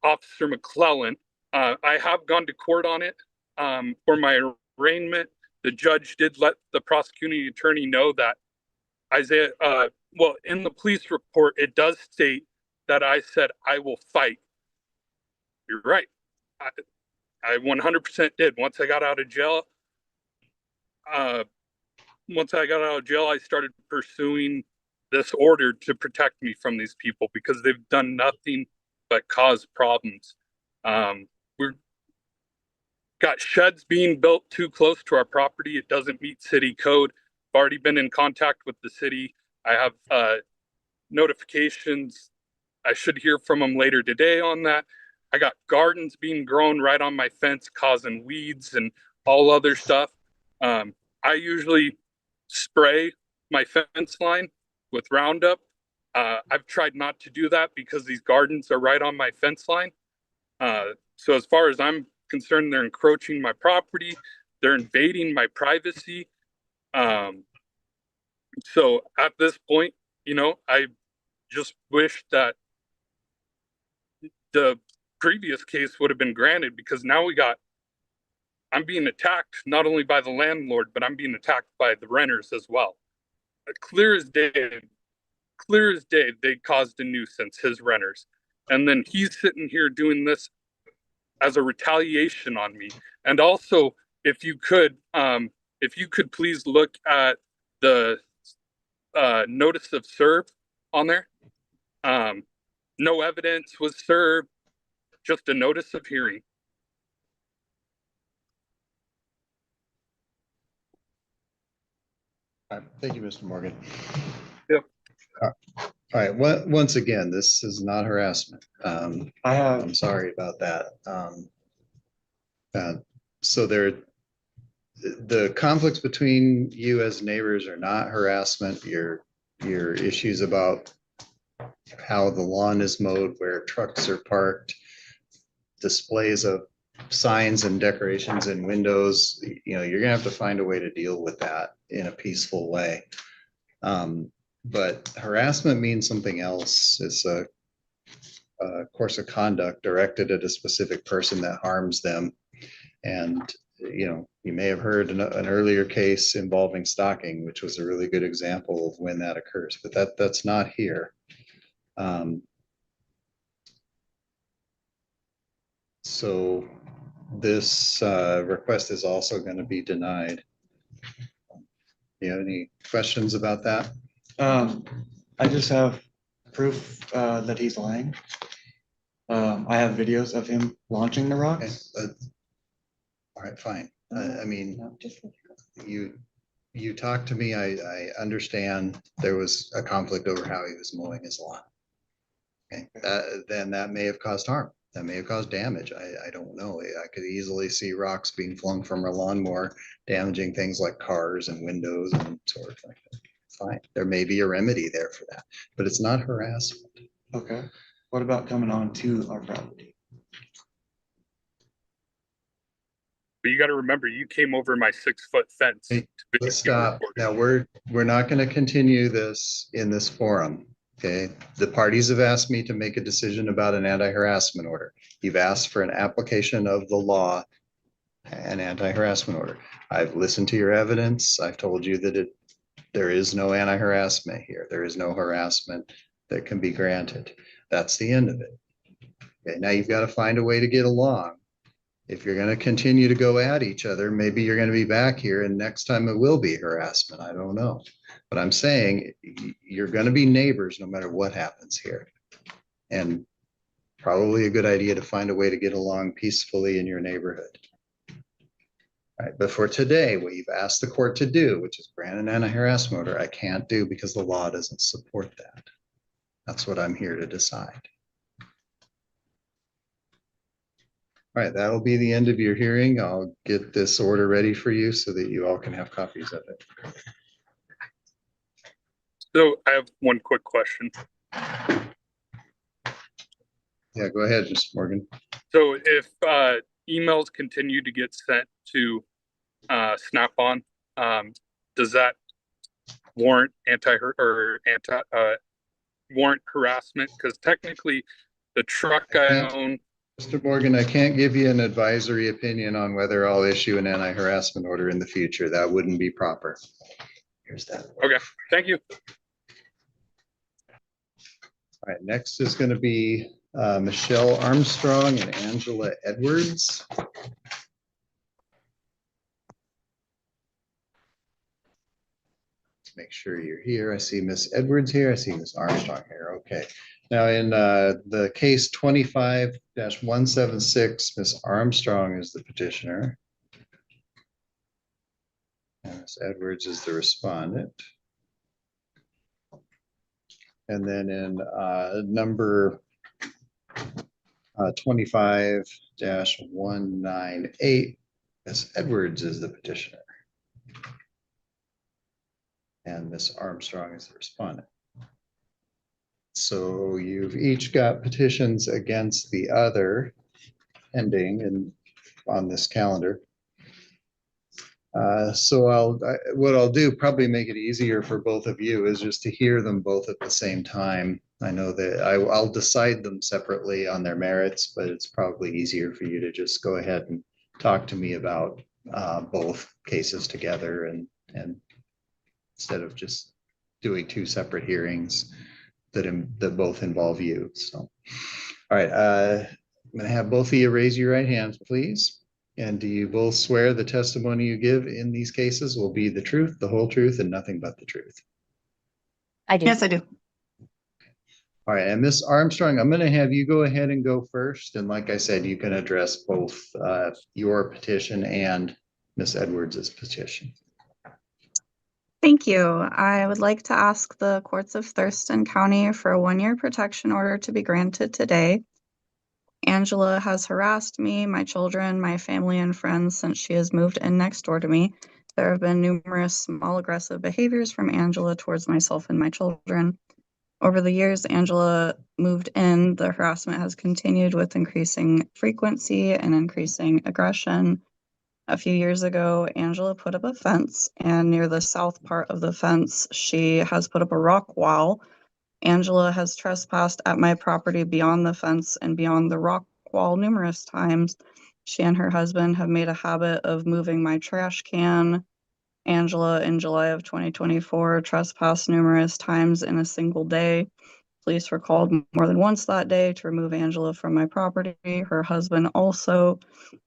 Officer McClellan. I have gone to court on it for my arraignment. The judge did let the prosecuting attorney know that Isaiah, in the police report, it does state that I said I will fight. You're right. I 100% did. Once I got out of jail, I started pursuing this order to protect me from these people because they've done nothing but cause problems. We've got sheds being built too close to our property. It doesn't meet city code. I've already been in contact with the city. I have notifications. I should hear from them later today on that. I got gardens being grown right on my fence, causing weeds and all other stuff. I usually spray my fence line with Roundup. I've tried not to do that because these gardens are right on my fence line. So as far as I'm concerned, they're encroaching my property. They're invading my privacy. So at this point, I just wish that the previous case would have been granted, because now I'm being attacked not only by the landlord, but I'm being attacked by the renters as well. Clear as day, they caused a nuisance, his renters. And then he's sitting here doing this as a retaliation on me. And also, if you could please look at the notice of serve on there. No evidence was served, just a notice of hearing. Thank you, Mr. Morgan. Yep. All right. Once again, this is not harassment. I'm sorry about that. So the conflicts between you as neighbors are not harassment. Your issues about how the lawn is mowed, where trucks are parked, displays of signs and decorations and windows, you're gonna have to find a way to deal with that in a peaceful way. But harassment means something else. It's a course of conduct directed at a specific person that harms them. And you may have heard an earlier case involving stalking, which was a really good example of when that occurs, but that's not here. So this request is also going to be denied. You have any questions about that? I just have proof that he's lying. I have videos of him launching the rocks. Okay, all right, fine. I mean, you talked to me. I understand there was a conflict over how he was mowing his lawn. Okay, then that may have caused harm. That may have caused damage. I don't know. I could easily see rocks being flung from a lawnmower, damaging things like cars and windows and sort of like that. Fine. There may be a remedy there for that, but it's not harassment. Okay. What about coming on to our property? But you got to remember, you came over my 6-foot fence. Hey, let's stop. Now we're not going to continue this in this forum. Okay, the parties have asked me to make a decision about an anti-harassment order. You've asked for an application of the law, an anti-harassment order. I've listened to your evidence. I've told you that there is no anti-harassment here. There is no harassment that can be granted. That's the end of it. Okay, now you've got to find a way to get along. If you're going to continue to go at each other, maybe you're going to be back here and next time it will be harassment. I don't know. But I'm saying you're going to be neighbors no matter what happens here. And probably a good idea to find a way to get along peacefully in your neighborhood. All right, but for today, what you've asked the court to do, which is grant an anti-harassment order, I can't do because the law doesn't support that. That's what I'm here to decide. All right, that'll be the end of your hearing. I'll get this order ready for you so that you all can have copies of it. So I have one quick question. Yeah, go ahead, Mr. Morgan. So if emails continue to get sent to Snap-on, does that warrant warrant harassment? Because technically, the truck I own. Mr. Morgan, I can't give you an advisory opinion on whether I'll issue an anti-harassment order in the future. That wouldn't be proper. Here's that. Okay, thank you. All right, next is going to be Michelle Armstrong and Angela Edwards. Let's make sure you're here. I see Miss Edwards here. I see Miss Armstrong here. Okay. Now in the case 25-176, Miss Armstrong is the petitioner. And Miss Edwards is the respondent. And then in number 25-198, Miss Edwards is the petitioner. And Miss Armstrong is the respondent. So you've each got petitions against the other pending and on this calendar. So what I'll do, probably make it easier for both of you, is just to hear them both at the same time. I know that I'll decide them separately on their merits, but it's probably easier for you to just go ahead and talk to me about both cases together and instead of just doing two separate hearings that both involve you. So, all right, I'm going to have both of you raise your right hands, please. And do you both swear the testimony you give in these cases will be the truth, the whole truth, and nothing but the truth? I do. Yes, I do. All right, and Miss Armstrong, I'm going to have you go ahead and go first. And like I said, you can address both your petition and Miss Edwards's petition. Thank you. I would like to ask the courts of Thurston County for a one-year protection order to be granted today. Angela has harassed me, my children, my family, and friends since she has moved in next door to me. There have been numerous small aggressive behaviors from Angela towards myself and my children. Over the years Angela moved in, the harassment has continued with increasing frequency and increasing aggression. A few years ago, Angela put up a fence, and near the south part of the fence, she has put up a rock wall. Angela has trespassed at my property beyond the fence and beyond the rock wall numerous times. She and her husband have made a habit of moving my trash can. Angela, in July of 2024, trespassed numerous times in a single day. Police were called more than once that day to remove Angela from my property. Her husband also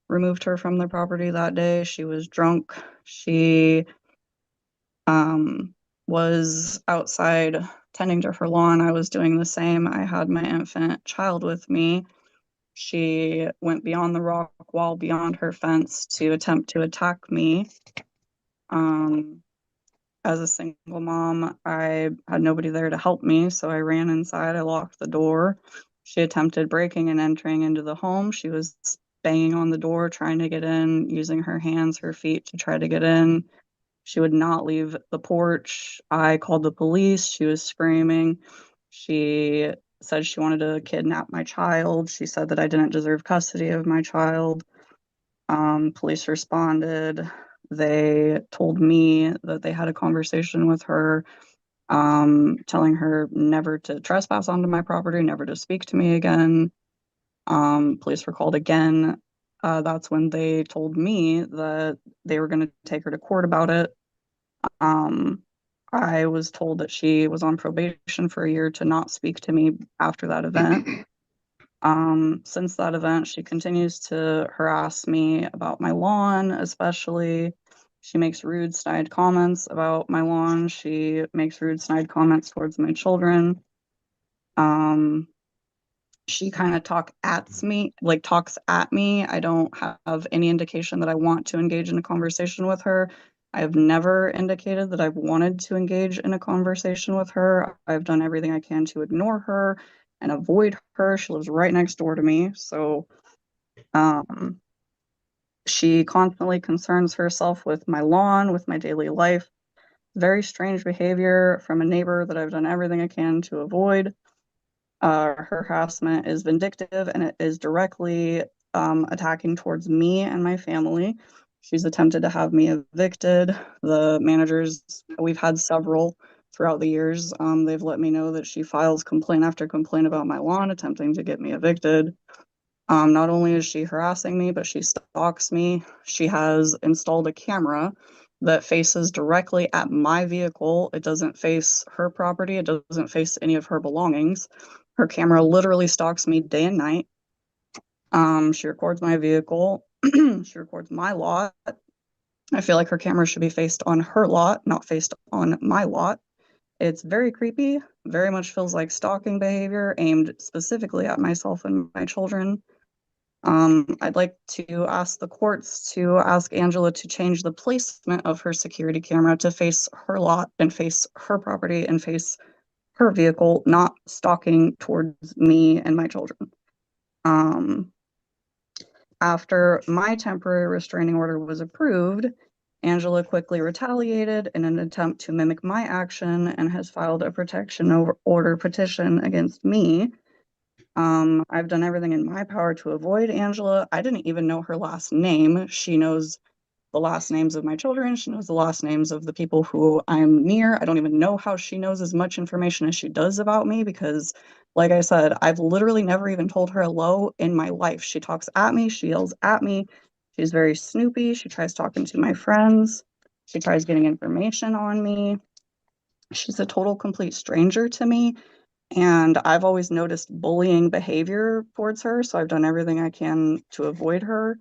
removed her from the property that day. She was drunk. She was outside tending to her lawn. I was doing the same. I had my infant child with me. She went beyond the rock wall, beyond her fence to attempt to attack me. As a single mom, I had nobody there to help me, so I ran inside. I locked the door. She attempted breaking and entering into the home. She was banging on the door, trying to get in, using her hands, her feet to try to get in. She would not leave the porch. I called the police. She was screaming. She said she wanted to kidnap my child. She said that I didn't deserve custody of my child. Police responded. They told me that they had a conversation with her telling her never to trespass onto my property, never to speak to me again. Police were called again. That's when they told me that they were going to take her to court about it. I was told that she was on probation for a year to not speak to me after that event. Since that event, she continues to harass me about my lawn, especially. She makes rude, snide comments about my lawn. She makes rude, snide comments towards my children. She kind of talks at me. I don't have any indication that I want to engage in a conversation with her. I have never indicated that I've wanted to engage in a conversation with her. I've done everything I can to ignore her and avoid her. She lives right next door to me. So she constantly concerns herself with my lawn, with my daily life. Very strange behavior from a neighbor that I've done everything I can to avoid. Her harassment is vindictive and it is directly attacking towards me and my family. She's attempted to have me evicted. The managers, we've had several throughout the years. They've let me know that she files complaint after complaint about my lawn, attempting to get me evicted. Not only is she harassing me, but she stalks me. She has installed a camera that faces directly at my vehicle. It doesn't face her property. It doesn't face any of her belongings. Her camera literally stalks me day and night. She records my vehicle. She records my lot. I feel like her camera should be faced on her lot, not faced on my lot. It's very creepy, very much feels like stalking behavior aimed specifically at myself and my children. I'd like to ask the courts to ask Angela to change the placement of her security camera to face her lot and face her property and face her vehicle, not stalking towards me and my children. After my temporary restraining order was approved, Angela quickly retaliated in an attempt to mimic my action and has filed a protection order petition against me. I've done everything in my power to avoid Angela. I didn't even know her last name. She knows the last names of my children. She knows the last names of the people who I'm near. I don't even know how she knows as much information as she does about me because, like I said, I've literally never even told her hello in my life. She talks at me. She yells at me. She's very snoopy. She tries talking to my friends. She tries getting information on me. She's a total complete stranger to me. And I've always noticed bullying behavior towards her, so I've done everything I can to avoid her.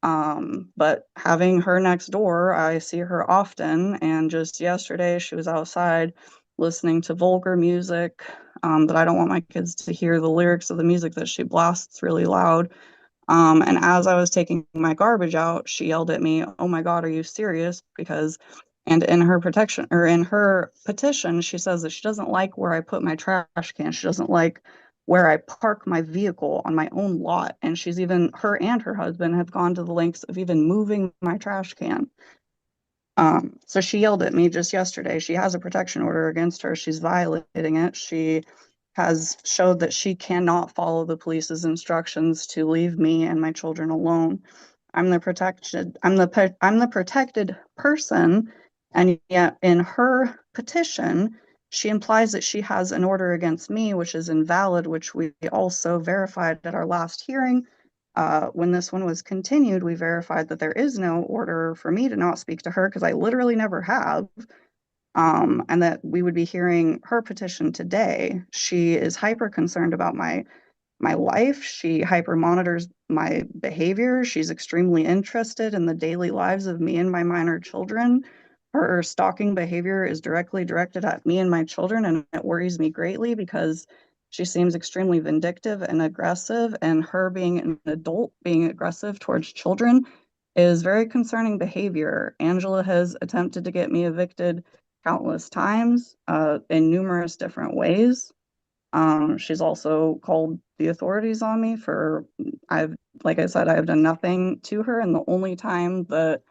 But having her next door, I see her often, and just yesterday she was outside listening to vulgar music that I don't want my kids to hear the lyrics of the music that she blasts really loud. And as I was taking my garbage out, she yelled at me, "Oh my God, are you serious?" And in her petition, she says that she doesn't like where I put my trash can. She doesn't like where I park my vehicle on my own lot. And her and her husband have gone to the lengths of even moving my trash can. So she yelled at me just yesterday. She has a protection order against her. She's violating it. She has showed that she cannot follow the police's instructions to leave me and my children alone. I'm the protected person, and yet in her petition, she implies that she has an order against me, which is invalid, which we also verified at our last hearing. When this one was continued, we verified that there is no order for me to not speak to her because I literally never have. And that we would be hearing her petition today. She is hyper concerned about my life. She hyper monitors my behavior. She's extremely interested in the daily lives of me and my minor children. Her stalking behavior is directly directed at me and my children, and it worries me greatly because she seems extremely vindictive and aggressive, and her being an adult being aggressive towards children is very concerning behavior. Angela has attempted to get me evicted countless times in numerous different ways. She's also called the authorities on me like I said, I've done nothing to her. And the only time that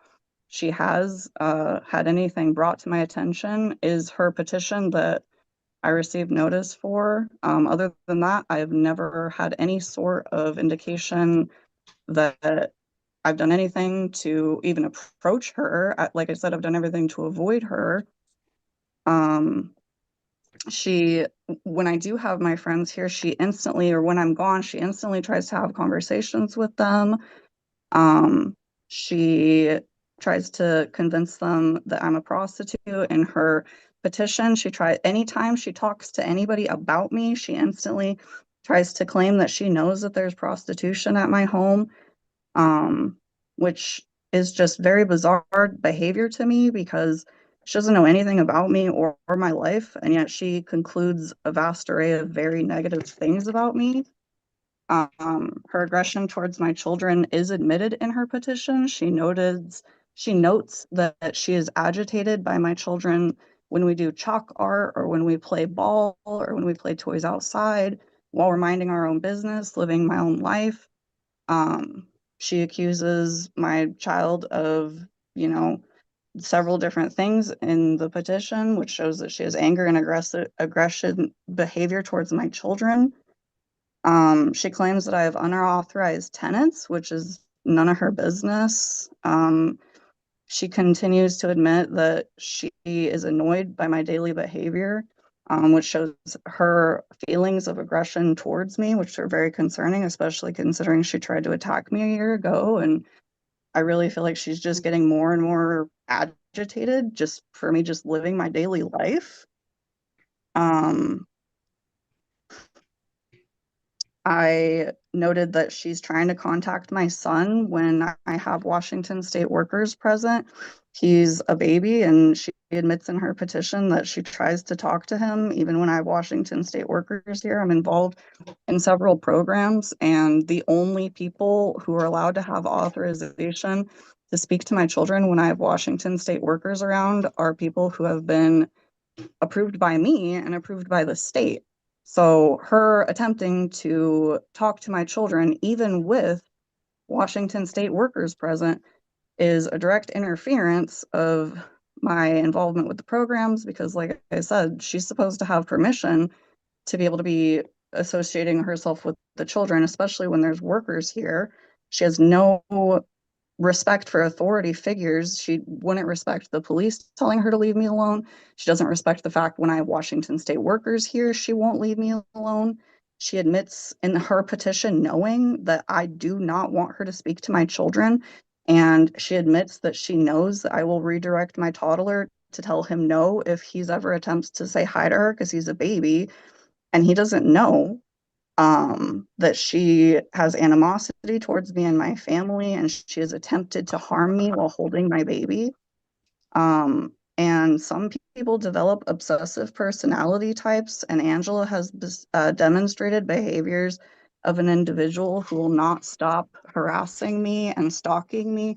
she has had anything brought to my attention is her petition that I received notice for. Other than that, I've never had any sort of indication that I've done anything to even approach her. Like I said, I've done everything to avoid her. She, when I do have my friends here, she instantly, or when I'm gone, she instantly tries to have conversations with them. She tries to convince them that I'm a prostitute. In her petition, anytime she talks to anybody about me, she instantly tries to claim that she knows that there's prostitution at my home, which is just very bizarre behavior to me because she doesn't know anything about me or my life, and yet she concludes a vast array of very negative things about me. Her aggression towards my children is admitted in her petition. She notes that she is agitated by my children when we do chalk art or when we play ball or when we play toys outside while we're minding our own business, living my own life. She accuses my child of, several different things in the petition, which shows that she has anger and aggression behavior towards my children. She claims that I have unauthorized tenants, which is none of her business. She continues to admit that she is annoyed by my daily behavior, which shows her feelings of aggression towards me, which are very concerning, especially considering she tried to attack me a year ago. And I really feel like she's just getting more and more agitated just for me just living my daily life. I noted that she's trying to contact my son when I have Washington State workers present. He's a baby, and she admits in her petition that she tries to talk to him even when I have Washington State workers here. I'm involved in several programs, and the only people who are allowed to have authorization to speak to my children when I have Washington State workers around are people who have been approved by me and approved by the state. So her attempting to talk to my children, even with Washington State workers present, is a direct interference of my involvement with the programs because, like I said, she's supposed to have permission to be able to be associating herself with the children, especially when there's workers here. She has no respect for authority figures. She wouldn't respect the police telling her to leave me alone. She doesn't respect the fact when I have Washington State workers here, she won't leave me alone. She admits in her petition knowing that I do not want her to speak to my children. And she admits that she knows that I will redirect my toddler to tell him no if he's ever attempts to say hi to her because he's a baby and he doesn't know that she has animosity towards me and my family, and she has attempted to harm me while holding my baby. And some people develop obsessive personality types, and Angela has demonstrated behaviors of an individual who will not stop harassing me and stalking me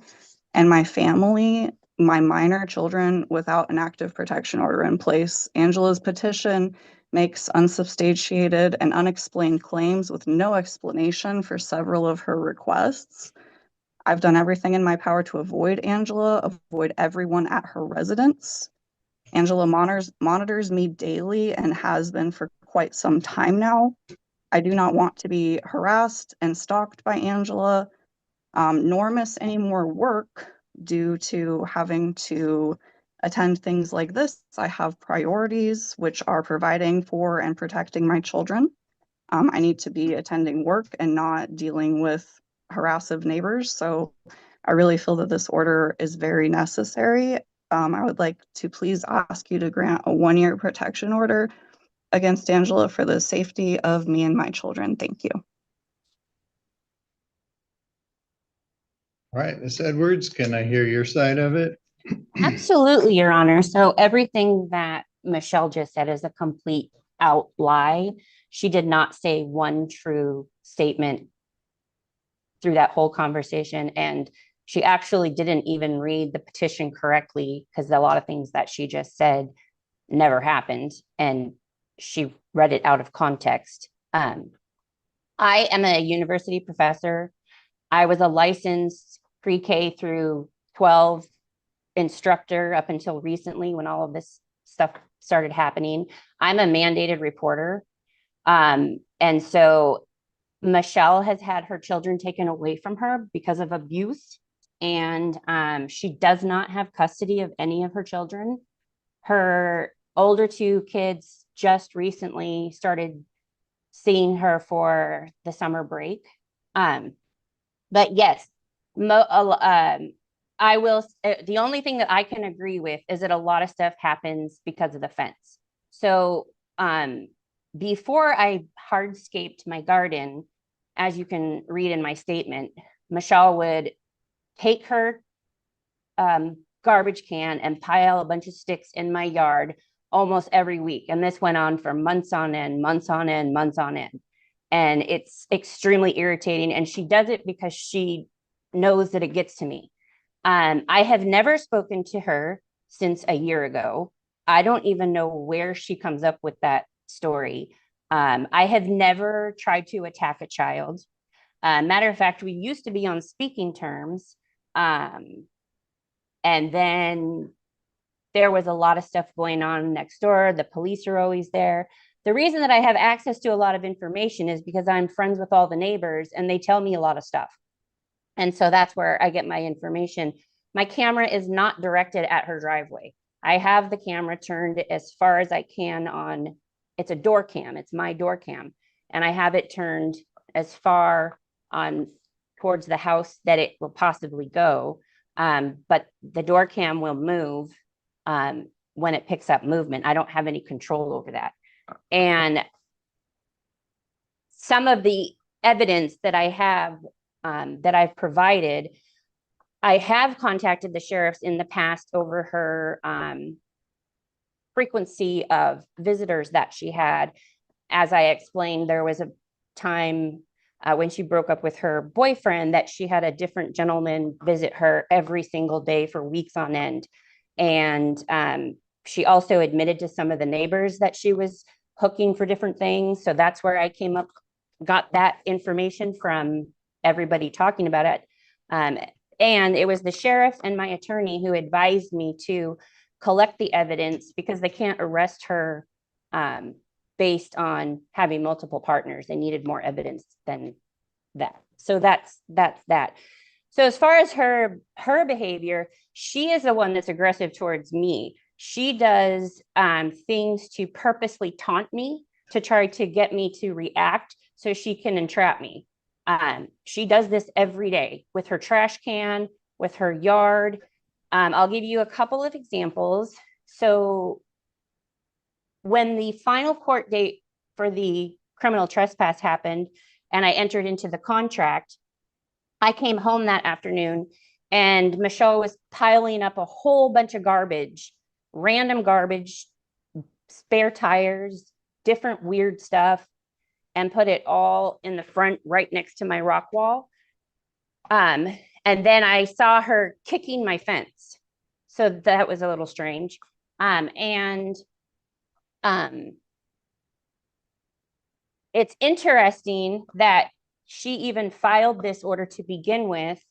and my family, my minor children, without an active protection order in place. Angela's petition makes unsubstantiated and unexplained claims with no explanation for several of her requests. I've done everything in my power to avoid Angela, avoid everyone at her residence. Angela monitors me daily and has been for quite some time now. I do not want to be harassed and stalked by Angela, nor miss any more work due to having to attend things like this. I have priorities, which are providing for and protecting my children. I need to be attending work and not dealing with harassive neighbors. So I really feel that this order is very necessary. I would like to please ask you to grant a 1-year protection order against Angela for the safety of me and my children. Thank you. All right, Ms. Edwards, can I hear your side of it? Absolutely, Your Honor. So everything that Michelle just said is a complete out lie. She did not say one true statement through that whole conversation. And she actually didn't even read the petition correctly because a lot of things that she just said never happened. And she read it out of context. I am a university professor. I was a licensed pre-K through 12 instructor up until recently when all of this stuff started happening. I'm a mandated reporter. And so Michelle has had her children taken away from her because of abuse. And she does not have custody of any of her children. Her older 2 kids just recently started seeing her for the summer break. But yes, I will, the only thing that I can agree with is that a lot of stuff happens because of the fence. So before I hardscaped my garden, as you can read in my statement, Michelle would take her garbage can and pile a bunch of sticks in my yard almost every week. And this went on for months on end, months on end, months on end. And it's extremely irritating. And she does it because she knows that it gets to me. I have never spoken to her since a year ago. I don't even know where she comes up with that story. I have never tried to attack a child. Matter of fact, we used to be on speaking terms. And then there was a lot of stuff going on next door. The police are always there. The reason that I have access to a lot of information is because I'm friends with all the neighbors and they tell me a lot of stuff. And so that's where I get my information. My camera is not directed at her driveway. I have the camera turned as far as I can on, it's a door cam, it's my door cam. And I have it turned as far on towards the house that it will possibly go. But the door cam will move when it picks up movement. I don't have any control over that. And some of the evidence that I have that I've provided, I have contacted the sheriffs in the past over her frequency of visitors that she had. As I explained, there was a time when she broke up with her boyfriend that she had a different gentleman visit her every single day for weeks on end. And she also admitted to some of the neighbors that she was hooking for different things. So that's where I came up, got that information from everybody talking about it. And it was the sheriff and my attorney who advised me to collect the evidence because they can't arrest her based on having multiple partners. They needed more evidence than that. So that's that. So as far as her behavior, she is the one that's aggressive towards me. She does things to purposely taunt me to try to get me to react so she can entrap me. She does this every day with her trash can, with her yard. I'll give you a couple of examples. So when the final court date for the criminal trespass happened and I entered into the contract, I came home that afternoon and Michelle was piling up a whole bunch of garbage, random garbage, spare tires, different weird stuff, and put it all in the front right next to my rock wall. And then I saw her kicking my fence. So that was a little strange. It's interesting that she even filed this order to begin with,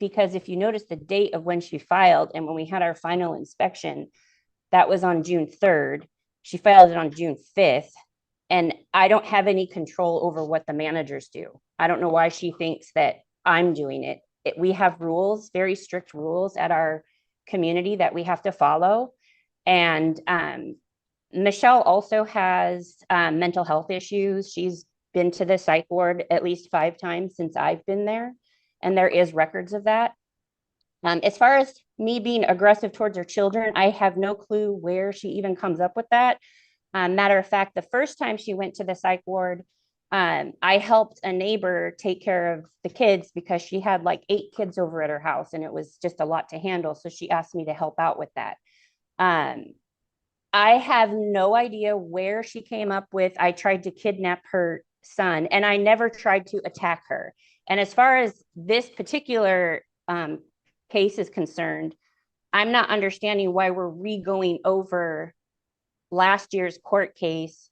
because if you notice the date of when she filed and when we had our final inspection, that was on June 3rd. She filed it on June 5th. And I don't have any control over what the managers do. I don't know why she thinks that I'm doing it. We have rules, very strict rules at our community that we have to follow. And Michelle also has mental health issues. She's been to the psych ward at least 5 times since I've been there. And there is records of that. As far as me being aggressive towards her children, I have no clue where she even comes up with that. Matter of fact, the first time she went to the psych ward, I helped a neighbor take care of the kids because she had like 8 kids over at her house and it was just a lot to handle. So she asked me to help out with that. I have no idea where she came up with, I tried to kidnap her son and I never tried to attack her. And as far as this particular case is concerned, I'm not understanding why we're re-going over last year's court case.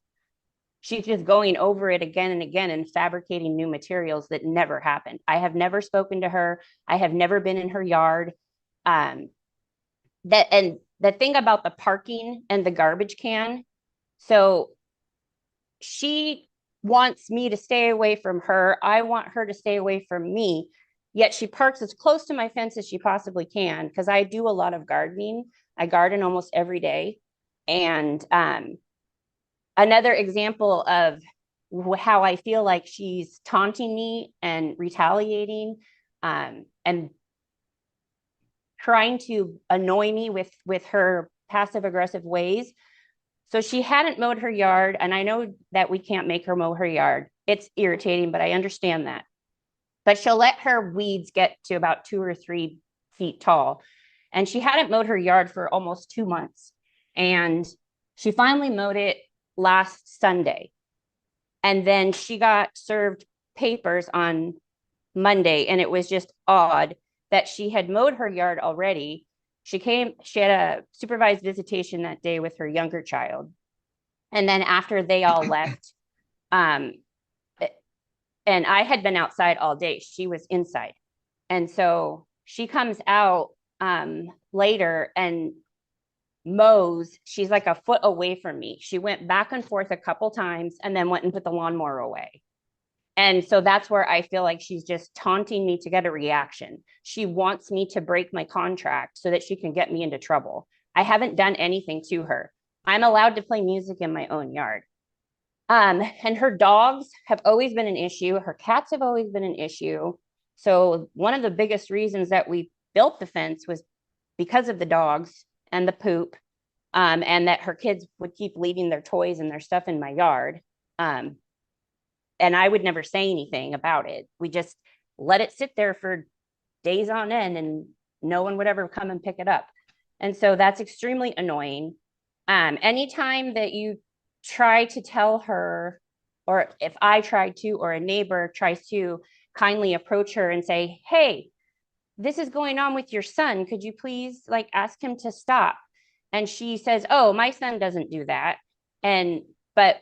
She's just going over it again and again and fabricating new materials that never happened. I have never spoken to her. I have never been in her yard. And the thing about the parking and the garbage can, so she wants me to stay away from her. I want her to stay away from me. Yet she parks as close to my fence as she possibly can because I do a lot of gardening. I garden almost every day. And another example of how I feel like she's taunting me and retaliating, and trying to annoy me with her passive aggressive ways. So she hadn't mowed her yard, and I know that we can't make her mow her yard. It's irritating, but I understand that. But she'll let her weeds get to about 2 or 3 feet tall. And she hadn't mowed her yard for almost 2 months. And she finally mowed it last Sunday. And then she got served papers on Monday, and it was just odd that she had mowed her yard already. She had a supervised visitation that day with her younger child. And then after they all left, and I had been outside all day, she was inside. And so she comes out later and mows. She's like a foot away from me. She went back and forth a couple times and then went and put the lawnmower away. And so that's where I feel like she's just taunting me to get a reaction. She wants me to break my contract so that she can get me into trouble. I haven't done anything to her. I'm allowed to play music in my own yard. And her dogs have always been an issue. Her cats have always been an issue. So one of the biggest reasons that we built the fence was because of the dogs and the poop, and that her kids would keep leaving their toys and their stuff in my yard. And I would never say anything about it. We just let it sit there for days on end and no one would ever come and pick it up. And so that's extremely annoying. Anytime that you try to tell her, or if I try to, or a neighbor tries to kindly approach her and say, hey, this is going on with your son. Could you please like ask him to stop? And she says, oh, my son doesn't do that. But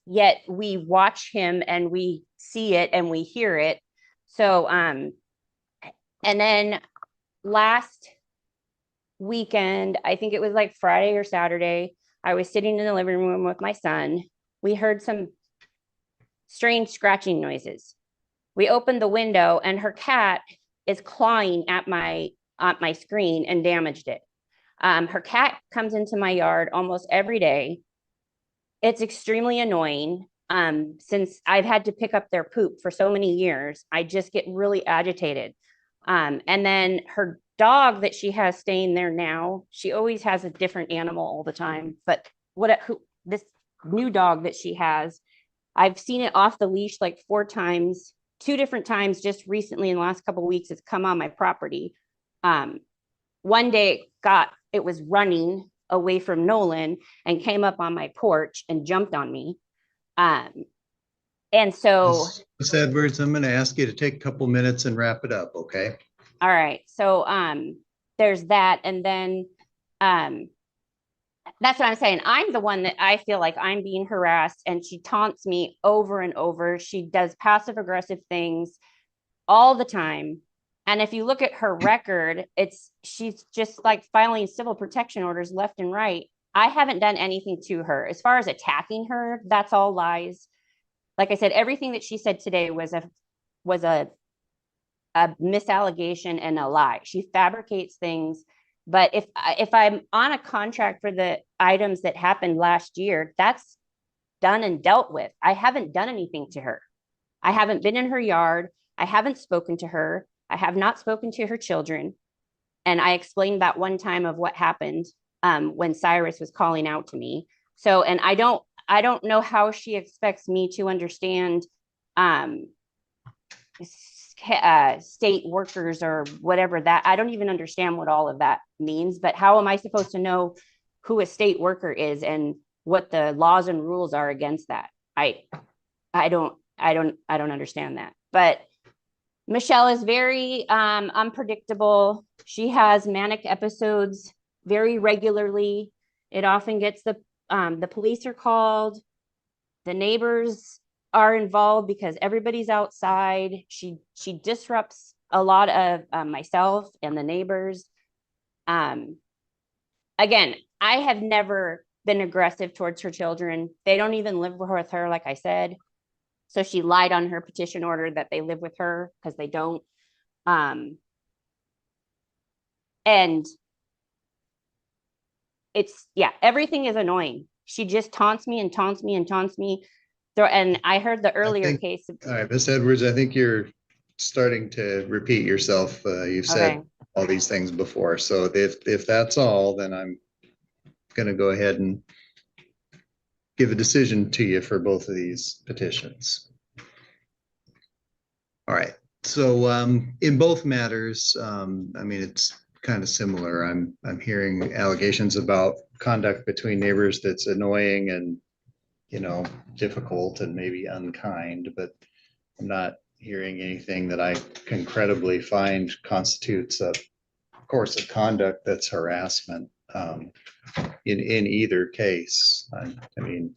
yet we watch him and we see it and we hear it. So, and then last weekend, I think it was like Friday or Saturday, I was sitting in the living room with my son. We heard some strange scratching noises. We opened the window and her cat is clawing at my screen and damaged it. Her cat comes into my yard almost every day. It's extremely annoying. Since I've had to pick up their poop for so many years, I just get really agitated. And then her dog that she has staying there now, she always has a different animal all the time. But this new dog that she has, I've seen it off the leash like 4 times, 2 different times just recently in the last couple of weeks. It's come on my property. One day it was running away from Nolan and came up on my porch and jumped on me. And so Ms. Edwards, I'm going to ask you to take a couple minutes and wrap it up. Okay. All right. So there's that. And then that's what I'm saying. I'm the one that I feel like I'm being harassed, and she taunts me over and over. She does passive aggressive things all the time. And if you look at her record, she's just like filing civil protection orders left and right. I haven't done anything to her. As far as attacking her, that's all lies. Like I said, everything that she said today was a misallegation and a lie. She fabricates things. But if I'm on a contract for the items that happened last year, that's done and dealt with. I haven't done anything to her. I haven't been in her yard. I haven't spoken to her. I have not spoken to her children. And I explained that one time of what happened when Cyrus was calling out to me. So, and I don't know how she expects me to understand state workers or whatever that. I don't even understand what all of that means, but how am I supposed to know who a state worker is and what the laws and rules are against that? I don't understand that. But Michelle is very unpredictable. She has manic episodes very regularly. It often gets the police are called. The neighbors are involved because everybody's outside. She disrupts a lot of myself and the neighbors. Again, I have never been aggressive towards her children. They don't even live with her, like I said. So she lied on her petition order that they live with her because they don't. And it's, yeah, everything is annoying. She just taunts me and taunts me and taunts me. And I heard the earlier think- case. All right, Ms. Edwards, I think you're starting to repeat yourself. You've said Okay. all these things before. So if that's all, then I'm going to go ahead and give a decision to you for both of these petitions. All right. So in both matters, I mean, it's kind of similar. I'm hearing allegations about conduct between neighbors that's annoying and, you know, difficult and maybe unkind, but I'm not hearing anything that I can credibly find constitutes a course of conduct that's harassment in either case. I mean,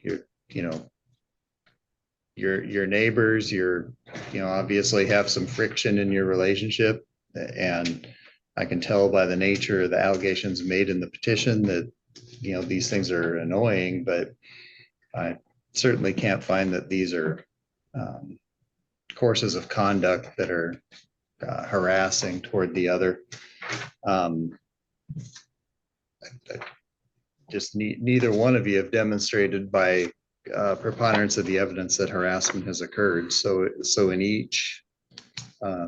you know, your neighbors, you know, obviously have some friction in your relationship, and I can tell by the nature of the allegations made in the petition that, you know, these things are annoying, but I certainly can't find that these are courses of conduct that are harassing toward the other. Just neither one of you have demonstrated by preponderance of the evidence that harassment has occurred. So in each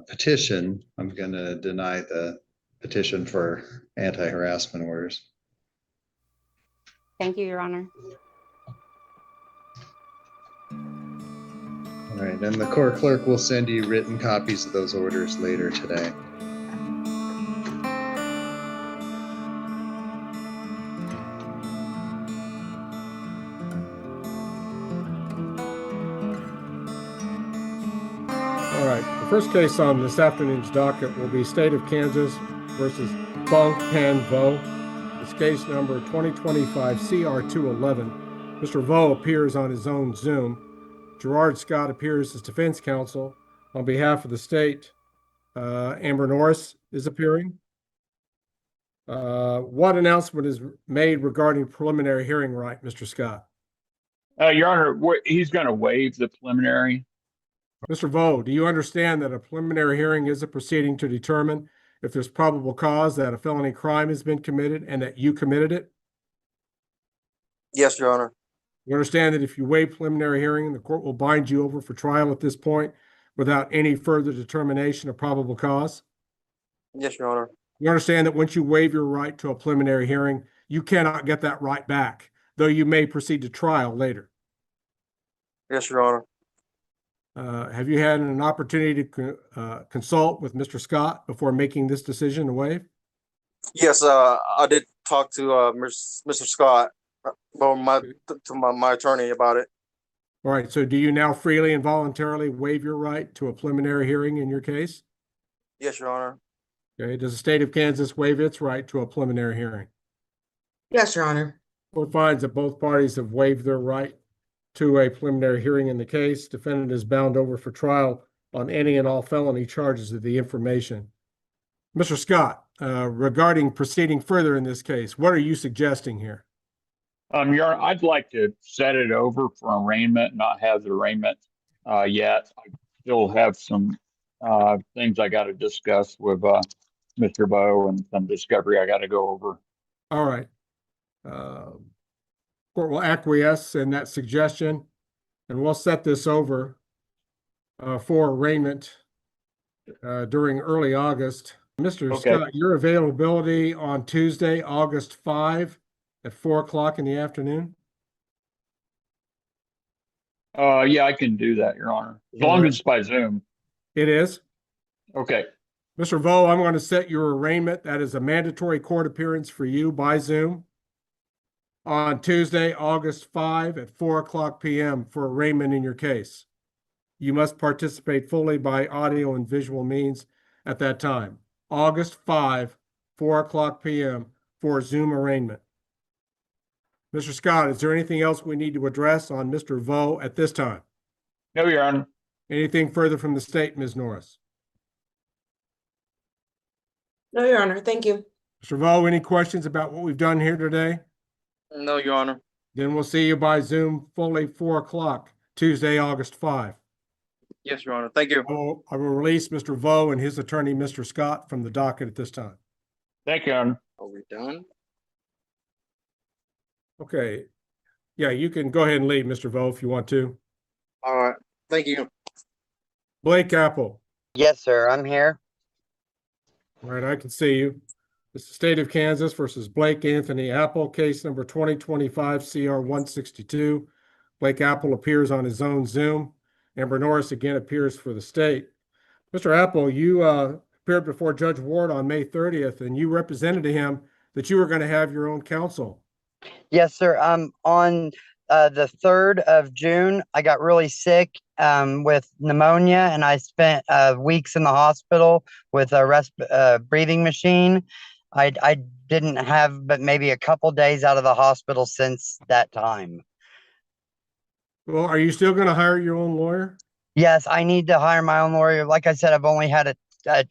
petition, I'm going to deny the petition for anti-harassment orders. Thank you, Your Honor. All right, and the court clerk will send you written copies of those orders later today. All right, the first case on this afternoon's docket will be State of Kansas versus Bong Pan Vo. It's case number 2025 CR 211. Mr. Vo appears on his own Zoom. Gerard Scott appears as defense counsel. On behalf of the state, Amber Norris is appearing. What announcement is made regarding preliminary hearing right, Mr. Scott? Your Honor, he's going to waive the preliminary. Mr. Vo, do you understand that a preliminary hearing is a proceeding to determine if there's probable cause that a felony crime has been committed and that you committed it? Yes, Your Honor. You understand that if you waive preliminary hearing, the court will bind you over for trial at this point without any further determination of probable cause? Yes, Your Honor. You understand that once you waive your right to a preliminary hearing, you cannot get that right back, though you may proceed to trial later? Yes, Your Honor. Have you had an opportunity to consult with Mr. Scott before making this decision to waive? Yes, I did talk to Mr. Scott, my attorney about it. All right, so do you now freely and voluntarily waive your right to a preliminary hearing in your case? Yes, Your Honor. Okay, does the state of Kansas waive its right to a preliminary hearing? Yes, Your Honor. Court finds that both parties have waived their right to a preliminary hearing in the case. Defendant is bound over for trial on any and all felony charges of the information. Mr. Scott, regarding proceeding further in this case, what are you suggesting here? Your Honor, I'd like to set it over for arraignment, not have the arraignment yet. I still have some things I got to discuss with Mr. Bowe and some discovery I got to go over. All right. Court will acquiesce in that suggestion, and we'll set this over for arraignment during early August. Mr. Okay. Scott, your availability on Tuesday, August 5 at 4 o'clock in the afternoon? Yeah, I can do that, Your Honor, as long as it's by Zoom. It is. Okay. Mr. Vo, I'm going to set your arraignment. That is a mandatory court appearance for you by Zoom on Tuesday, August 5 at 4 o'clock p.m. for arraignment in your case. You must participate fully by audio and visual means at that time. August 5, 4 o'clock p.m. for Zoom arraignment. Mr. Scott, is there anything else we need to address on Mr. Vo at this time? No, Your Honor. Anything further from the state, Ms. Norris? No, Your Honor. Thank you. Mr. Vo, any questions about what we've done here today? No, Your Honor. Then we'll see you by Zoom fully 4 o'clock, Tuesday, August 5. Yes, Your Honor. Thank you. I will release Mr. Vo and his attorney, Mr. Scott, from the docket at this time. Thank you, Your Honor. Are we done? Okay. Yeah, you can go ahead and leave, Mr. Vo, if you want to. All right, thank you. Blake Apple. Yes, sir. I'm here. All right, I can see you. It's the state of Kansas versus Blake Anthony Apple, case number 2025 CR 162. Blake Apple appears on his own Zoom. Amber Norris again appears for the state. Mr. Apple, you appeared before Judge Ward on May 30th, and you represented to him that you were going to have your own counsel. Yes, sir. On the 3rd of June, I got really sick with pneumonia, and I spent weeks in the hospital with a breathing machine. I didn't have but maybe a couple days out of the hospital since that time. Well, are you still going to hire your own lawyer? Yes, I need to hire my own lawyer. Like I said, I've only had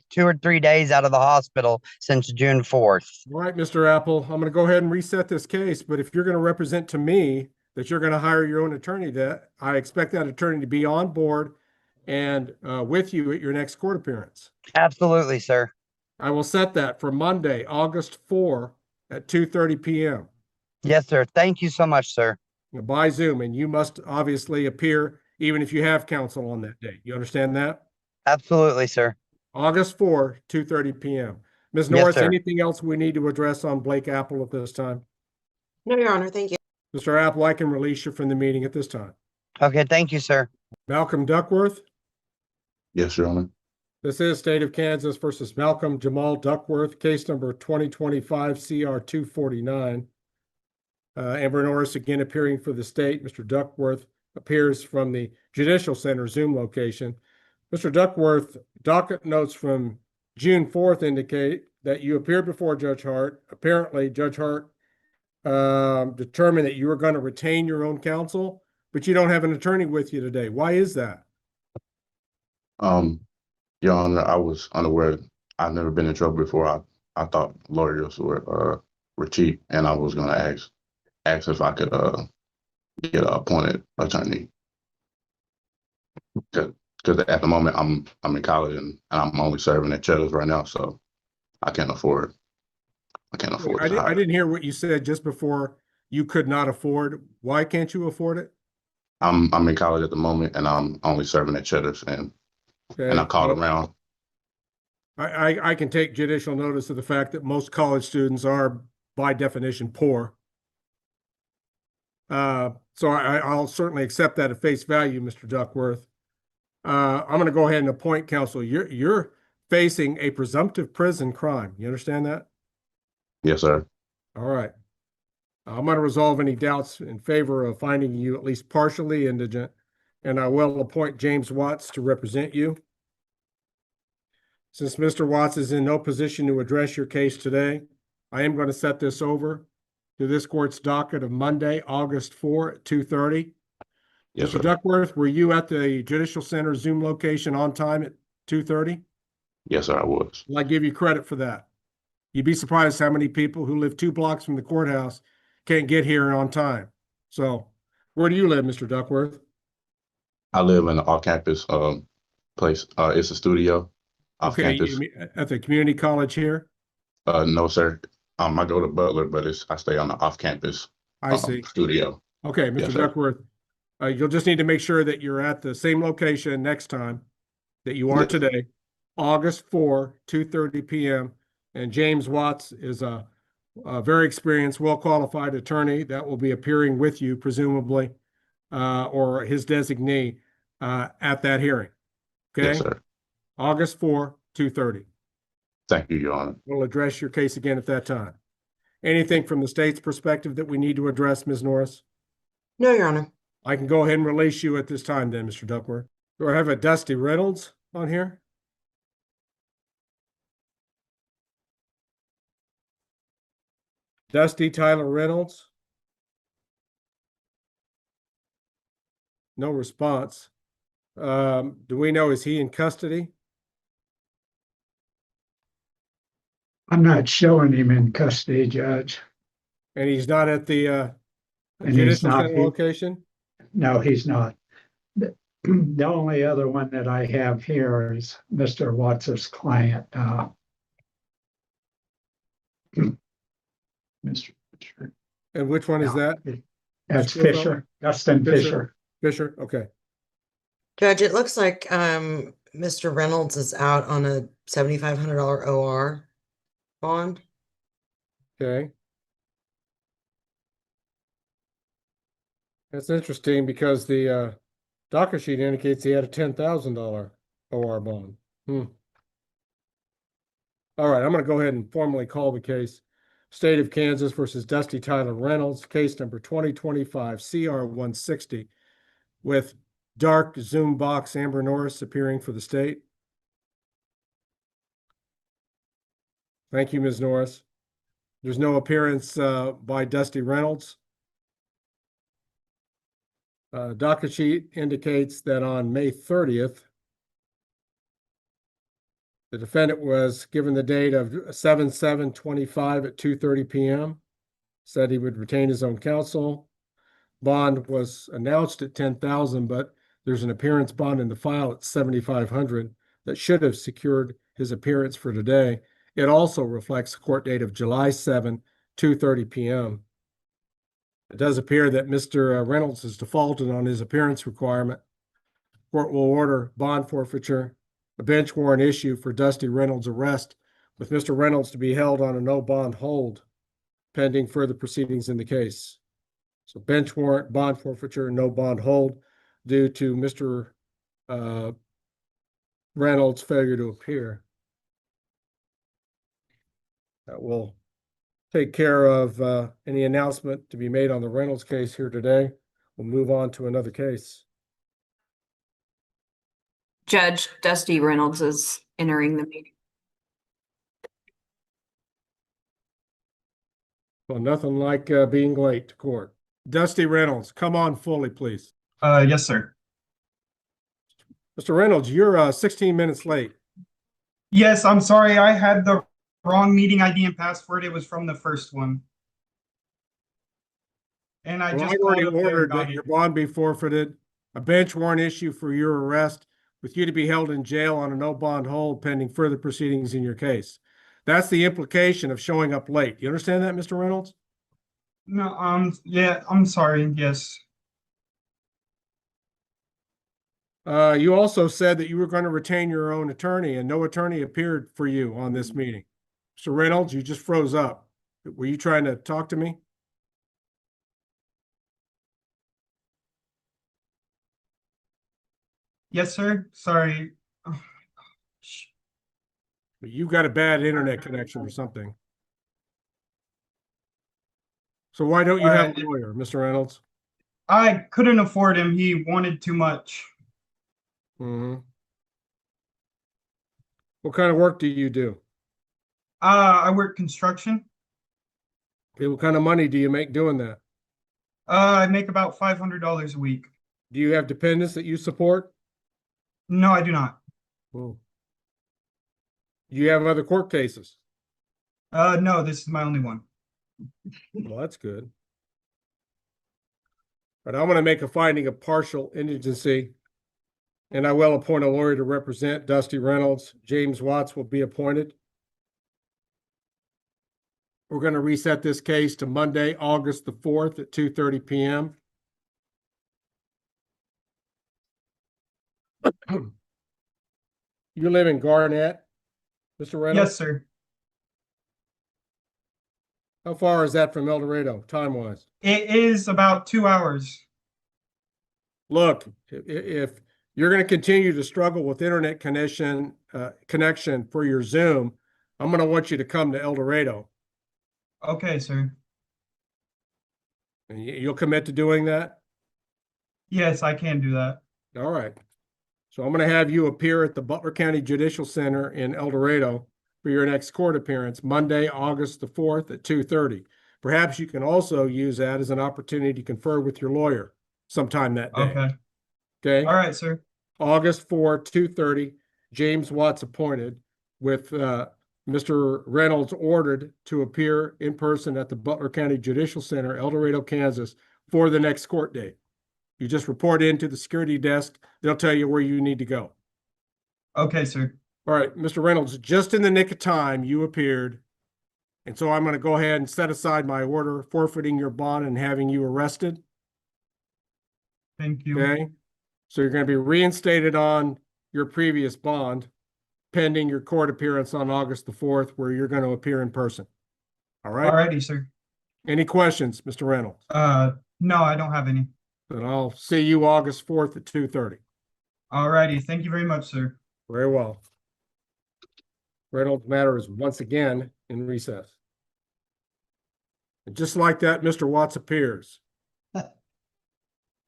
2 or 3 days out of the hospital since June 4th. All right, Mr. Apple, I'm going to go ahead and reset this case, but if you're going to represent to me that you're going to hire your own attorney, that I expect that attorney to be on board and with you at your next court appearance. Absolutely, sir. I will set that for Monday, August 4 at 2:30 p.m. Yes, sir. Thank you so much, sir. By Zoom, and you must obviously appear even if you have counsel on that date. You understand that? Absolutely, sir. August 4, 2:30 p.m. Ms. Yes, Norris, sir. anything else we need to address on Blake Apple at this time? No, Your Honor, thank you. Mr. Apple, I can release you from the meeting at this time. Okay, thank you, sir. Malcolm Duckworth. Yes, Your Honor. This is State of Kansas versus Malcolm Jamal Duckworth, case number 2025 CR 249. Amber Norris again appearing for the state. Mr. Duckworth appears from the Judicial Center Zoom location. Mr. Duckworth, docket notes from June 4th indicate that you appeared before Judge Hart. Apparently, Judge Hart determined that you were going to retain your own counsel, but you don't have an attorney with you today. Why is that? Your Honor, I was unaware. I've never been in trouble before. I thought lawyers were cheap, and I was gonna ask if I could get an appointed attorney. Because at the moment I'm in college and I'm only serving at Cheddar's right now, so I can't afford. I didn't hear what you said just before. You could not afford. Why can't you afford it? I'm in college at the moment, and I'm only serving at Cheddar's, and I called around. I can take judicial notice of the fact that most college students are, by definition, poor. So I'll certainly accept that at face value, Mr. Duckworth. I'm going to go ahead and appoint counsel. You're facing a presumptive prison crime. You understand that? Yes, sir. All right. I'm going to resolve any doubts in favor of finding you at least partially indigent, and I will appoint James Watts to represent you. Since Mr. Watts is in no position to address your case today, I am going to set this over to this court's docket of Monday, August 4 at 2:30. Yes, Mr. sir. Duckworth, were you at the Judicial Center Zoom location on time at 2:30? Yes, sir, I was. Well, I give you credit for that. You'd be surprised how many people who live 2 blocks from the courthouse can't get here on time. So where do you live, Mr. Duckworth? I live in an off-campus place. It's a studio off Okay, campus. you mean at the community college here? No, sir. I go to Butler, but I stay on the off-campus I see. studio. Okay, Mr. Yes, sir. Duckworth, you'll just need to make sure that you're at the same location next time that you are Yes. today, August 4, 2:30 p.m. And James Watts is a very experienced, well-qualified attorney that will be appearing with you, presumably, or his designee at that hearing. Okay? Yes, sir. August 4, 2:30. Thank you, Your Honor. We'll address your case again at that time. Anything from the state's perspective that we need to address, Ms. Norris? No, Your Honor. I can go ahead and release you at this time then, Mr. Duckworth. Do I have a Dusty Reynolds on here? Dusty Tyler Reynolds? No response. Do we know, is he in custody? I'm not showing him in custody, Judge. And he's not at the And he's Judicial not. Center location? No, he's not. The only other one that I have here is Mr. Watts's client. Mr. And which one is that? That's Speakerphone? Fisher, Dustin Fisher. Fisher, okay. Judge, it looks like Mr. Reynolds is out on a $7,500 OR bond. Okay. That's interesting because the docket sheet indicates he had a $10,000 OR bond. All right, I'm going to go ahead and formally call the case. State of Kansas versus Dusty Tyler Reynolds, case number 2025 CR 160, with dark Zoom box Amber Norris appearing for the state. Thank you, Ms. Norris. There's no appearance by Dusty Reynolds. Docket sheet indicates that on May 30th, the defendant was given the date of 7/7/25 at 2:30 p.m. Said he would retain his own counsel. Bond was announced at 10,000, but there's an appearance bond in the file at 7,500 that should have secured his appearance for today. It also reflects a court date of July 7, 2:30 p.m. It does appear that Mr. Reynolds has defaulted on his appearance requirement. Court will order bond forfeiture, a bench warrant issue for Dusty Reynolds' arrest, with Mr. Reynolds to be held on a no bond hold pending further proceedings in the case. So bench warrant, bond forfeiture, no bond hold due to Mr. Reynolds' failure to appear. That will take care of any announcement to be made on the Reynolds case here today. We'll move on to another case. Judge Dusty Reynolds is entering the meeting. Well, nothing like being late to court. Dusty Reynolds, come on fully, please. Yes, sir. Mr. Reynolds, you're 16 minutes late. Yes, I'm sorry. I had the wrong meeting ID and password. It was from the first one. And I Well, just I already called up there ordered and got that it. your bond be forfeited, a bench warrant issue for your arrest, with you to be held in jail on a no bond hold pending further proceedings in your case. That's the implication of showing up late. You understand that, Mr. Reynolds? No, yeah, I'm sorry. Yes. You also said that you were going to retain your own attorney, and no attorney appeared for you on this meeting. Mr. Reynolds, you just froze up. Were you trying to talk to me? Yes, sir. Sorry. Oh, You've got a bad internet connection or something. So why don't you have a lawyer, Mr. Reynolds? I couldn't afford him. He wanted too much. Mm-hmm. What kind of work do you do? I work construction. Okay, what kind of money do you make doing that? I make about $500 a week. Do you have dependents that you support? No, I do not. Do you have other court cases? No, this is my only one. Well, that's good. But I'm going to make a finding of partial indigency, and I will appoint a lawyer to represent Dusty Reynolds. James Watts will be appointed. We're going to reset this case to Monday, August the 4th at 2:30 p.m. You live in Garnett, Mr. Reynolds? Yes, sir. How far is that from El Dorado, time-wise? It is about 2 hours. Look, if you're going to continue to struggle with internet connection for your Zoom, I'm going to want you to come to El Dorado. Okay, sir. And you'll commit to doing that? Yes, I can do that. All right. So I'm going to have you appear at the Butler County Judicial Center in El Dorado for your next court appearance, Monday, August the 4th at 2:30. Perhaps you can also use that as an opportunity to confer with your lawyer sometime that day. Okay. Okay. All right, sir. August 4, 2:30, James Watts appointed, with Mr. Reynolds ordered to appear in person at the Butler County Judicial Center, El Dorado, Kansas, for the next court date. You just report into the security desk. They'll tell you where you need to go. Okay, sir. All right, Mr. Reynolds, just in the nick of time, you appeared. And so I'm going to go ahead and set aside my order forfeiting your bond and having you arrested. Thank you. Okay. So you're going to be reinstated on your previous bond pending your court appearance on August the 4th, where you're going to appear in person. All right. Alrighty, sir. Any questions, Mr. Reynolds? No, I don't have any. Then I'll see you August 4th at 2:30. Alrighty, thank you very much, sir. Very well. Reynolds matter is once again in recess. And just like that, Mr. Watts appears. All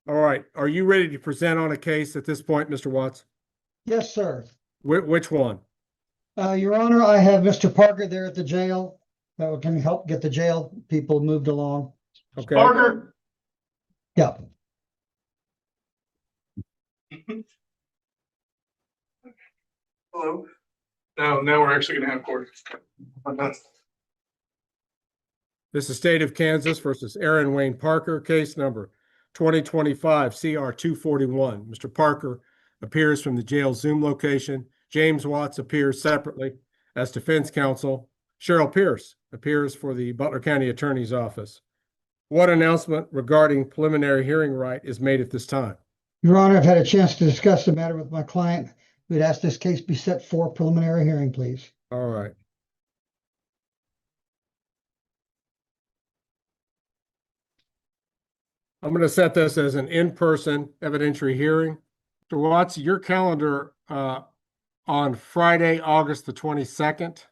right. Are you ready to present on a case at this point, Mr. Watts? Yes, sir. Which one? Your Honor, I have Mr. Parker there at the jail. That can help get the jail people moved along. Okay. Parker. Yeah. Hello. Now we're actually gonna have court. This is State of Kansas versus Aaron Wayne Parker, case number 2025 CR 241. Mr. Parker appears from the jail Zoom location. James Watts appears separately as defense counsel. Cheryl Pierce appears for the Butler County Attorney's Office. What announcement regarding preliminary hearing right is made at this time? Your Honor, I've had a chance to discuss the matter with my client. We'd ask this case be set for preliminary hearing, please. All right. I'm going to set this as an in-person evidentiary hearing. Mr. Watts, your calendar on Friday, August the 22nd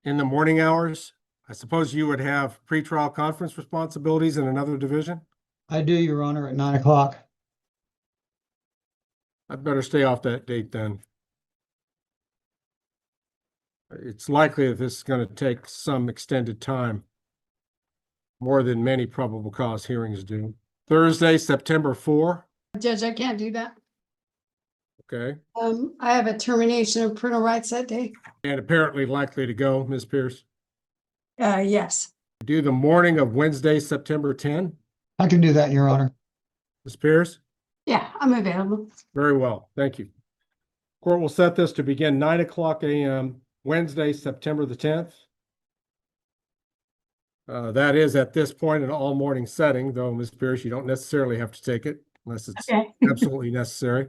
in the morning hours, I suppose you would have pretrial conference responsibilities in another division? I do, Your Honor, at 9 o'clock. I'd better stay off that date then. It's likely that this is going to take some extended time, more than many probable cause hearings do. Thursday, September 4. Judge, I can't do that. Okay. I have a termination of parental rights that day. And apparently likely to go, Ms. Pierce. Yes. Do the morning of Wednesday, September 10. I can do that, Your Honor. Ms. Pierce? Yeah, I'm available. Very well. Thank you. Court will set this to begin 9 o'clock a.m. Wednesday, September the 10th. That is at this point an all morning setting, though, Ms. Pierce, you don't necessarily have to take it unless it's absolutely necessary.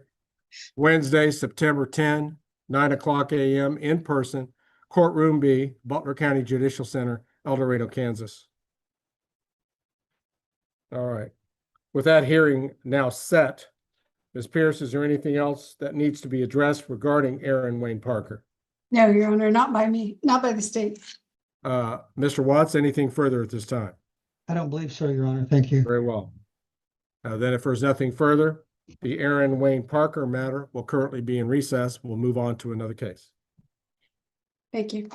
Wednesday, September 10, 9 o'clock a.m. in person, courtroom B, Butler County Judicial Center, El Dorado, Kansas. All right. With that hearing now set, Ms. Pierce, is there anything else that needs to be addressed regarding Aaron Wayne Parker? No, Your Honor, not by me, not by the state. Mr. Watts, anything further at this time? I don't believe so, Your Honor. Thank you. Very well. Then if there's nothing further, the Aaron Wayne Parker matter will currently be in recess. We'll move on to another case. Thank you.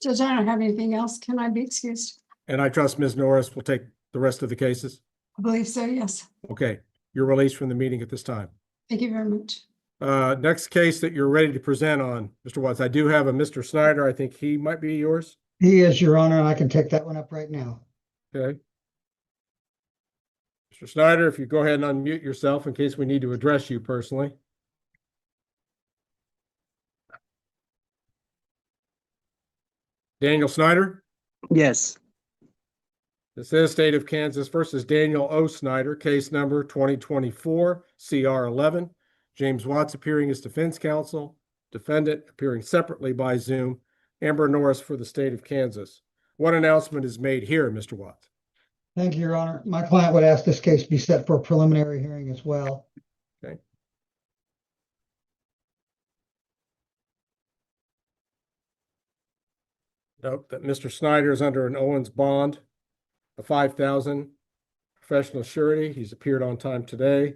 Judge, I don't have anything else. Can I be excused? And I trust Ms. Norris will take the rest of the cases? I believe so, yes. Okay, you're released from the meeting at this time. Thank you very much. Next case that you're ready to present on, Mr. Watts, I do have a Mr. Snyder. I think he might be yours. He is, Your Honor, and I can take that one up right now. Okay. Mr. Snyder, if you go ahead and unmute yourself in case we need to address you personally. Daniel Snyder? Yes. This is State of Kansas versus Daniel O. Snyder, case number 2024 CR 11. James Watts appearing as defense counsel, defendant appearing separately by Zoom, Amber Norris for the State of Kansas. What announcement is made here, Mr. Watts? Thank you, Your Honor. My client would ask this case be set for a preliminary hearing as well. Okay. Note that Mr. Snyder is under an Owens bond of $5,000 professional surety. He's appeared on time today.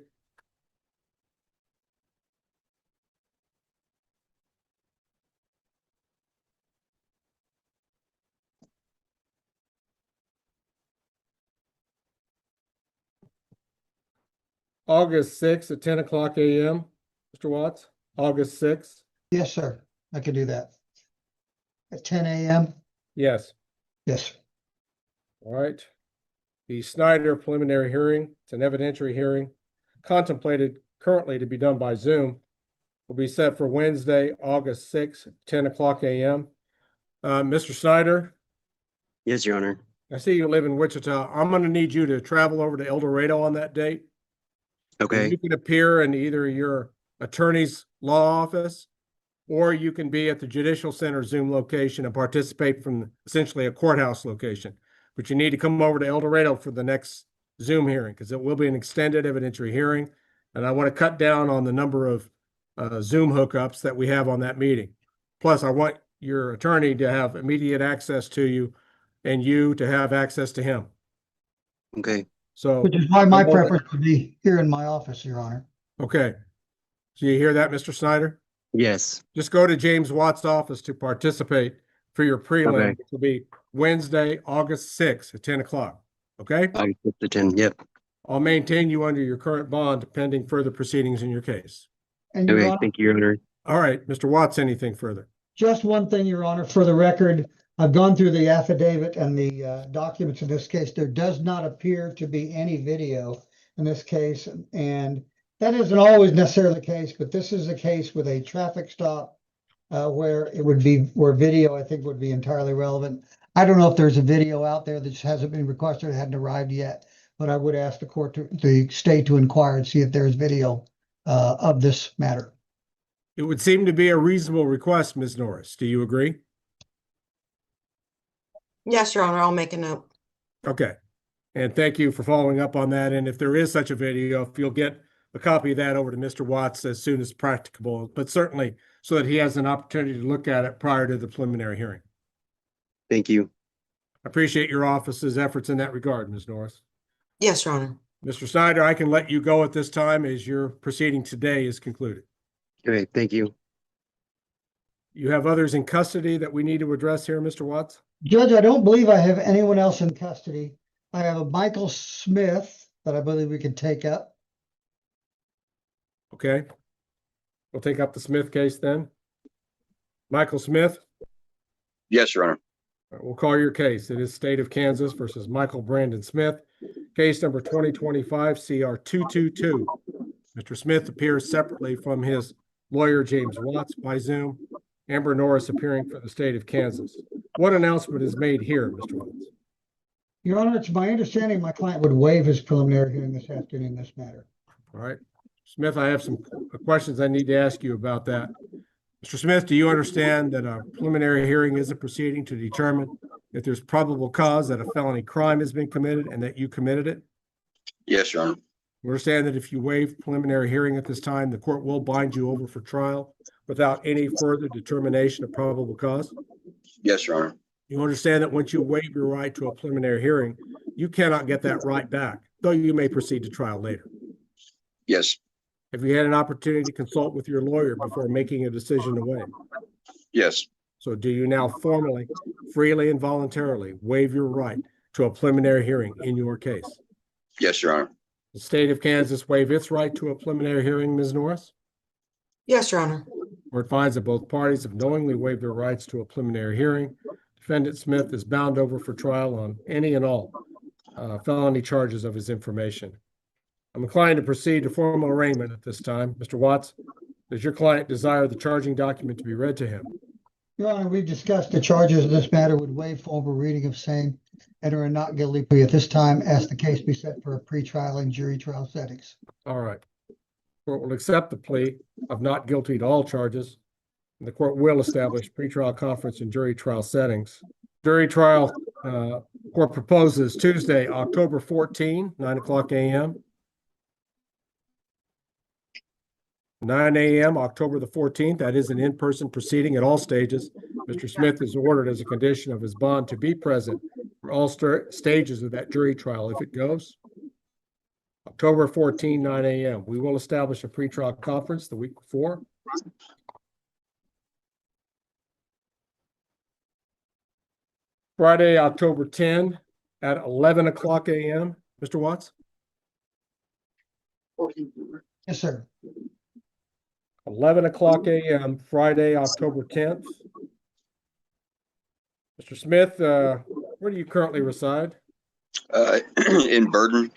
August 6th at 10 o'clock a.m., Mr. Watts, August 6th. Yes, sir. I can do that. At 10 a.m.? Yes. Yes. All right. The Snyder preliminary hearing, it's an evidentiary hearing, contemplated currently to be done by Zoom, will be set for Wednesday, August 6th, 10 o'clock a.m. Mr. Snyder, Yes, Your Honor. I see you live in Wichita. I'm going to need you to travel over to El Dorado on that date. Okay. You can appear in either your attorney's law office, or you can be at the Judicial Center Zoom location and participate from essentially a courthouse location. But you need to come over to El Dorado for the next Zoom hearing because it will be an extended evidentiary hearing. And I want to cut down on the number of Zoom hookups that we have on that meeting. Plus, I want your attorney to have immediate access to you and you to have access to him. Okay. So, Which is why my preference would be here in my office, Your Honor. okay. So you hear that, Mr. Snyder? Yes. Just go to James Watt's office to participate for your prelim, Okay. which will be Wednesday, August 6th at 10 o'clock. Okay? August 6th to 10. Yep. I'll maintain you under your current bond pending further proceedings in your case. And Your Okay. Honor, Thank you, Your Honor. All right, Mr. Watts, anything further? just one thing, Your Honor, for the record, I've gone through the affidavit and the documents in this case. There does not appear to be any video in this case, and that isn't always necessarily the case, but this is a case with a traffic stop where it would be, where video I think would be entirely relevant. I don't know if there's a video out there that just hasn't been requested, it hadn't arrived yet, but I would ask the court to, the state to inquire and see if there's video of this matter. It would seem to be a reasonable request, Ms. Norris. Do you agree? Yes, Your Honor, I'll make a note. Okay. And thank you for following up on that. And if there is such a video, if you'll get a copy of that over to Mr. Watts as soon as practicable, but certainly so that he has an opportunity to look at it prior to the preliminary hearing. Thank you. I appreciate your office's efforts in that regard, Ms. Norris. Yes, Your Honor. Mr. Snyder, I can let you go at this time as your proceeding today is concluded. Okay. Thank you. You have others in custody that we need to address here, Mr. Watts? Judge, I don't believe I have anyone else in custody. I have a Michael Smith that I believe we can take up. Okay. We'll take up the Smith case then. Michael Smith? Yes, Your Honor. All right, we'll call your case. It is State of Kansas versus Michael Brandon Smith. Case number 2025 CR 222. Mr. Smith appears separately from his lawyer, James Watts, by Zoom. Amber Norris appearing for the state of Kansas. What announcement is made here, Mr. Watts? Your Honor, it's my understanding my client would waive his preliminary hearing this afternoon in this matter. All right. Smith, I have some questions I need to ask you about that. Mr. Smith, do you understand that a preliminary hearing is a proceeding to determine if there's probable cause that a felony crime has been committed and that you committed it? Yes, Your Honor. You understand that if you waive preliminary hearing at this time, the court will bind you over for trial without any further determination of probable cause? Yes, Your Honor. You understand that once you waive your right to a preliminary hearing, you cannot get that right back, though you may proceed to trial later. Yes. Have you had an opportunity to consult with your lawyer before making a decision to waive? Yes. So do you now formally, freely, and voluntarily waive your right to a preliminary hearing in your case? Yes, Your Honor. The state of Kansas waive its right to a preliminary hearing, Ms. Norris? Yes, Your Honor. Where it finds that both parties have knowingly waived their rights to a preliminary hearing, Defendant Smith is bound over for trial on any and all felony charges of his information. I'm inclined to proceed to formal arraignment at this time. Mr. Watts, does your client desire the charging document to be read to him? Your Honor, we've discussed the charges in this matter would waive formal reading of same, enter a not guilty plea at this time, ask the case be set for a pretrial and jury trial settings. All right. Court will accept the plea of not guilty to all charges, and the court will establish pretrial conference and jury trial settings. Jury trial, court proposes Tuesday, October 14, 9 o'clock a.m. 9 a.m., October the 14th. That is an in-person proceeding at all stages. Mr. Smith is ordered as a condition of his bond to be present for all stages of that jury trial if it goes. October 14, 9 a.m. We will establish a pretrial conference the week before. Friday, October 10 at 11 o'clock a.m. Mr. Watts? Yes, sir. 11 o'clock a.m., Friday, October 10th. Mr. Smith, where do you currently reside? In Burden,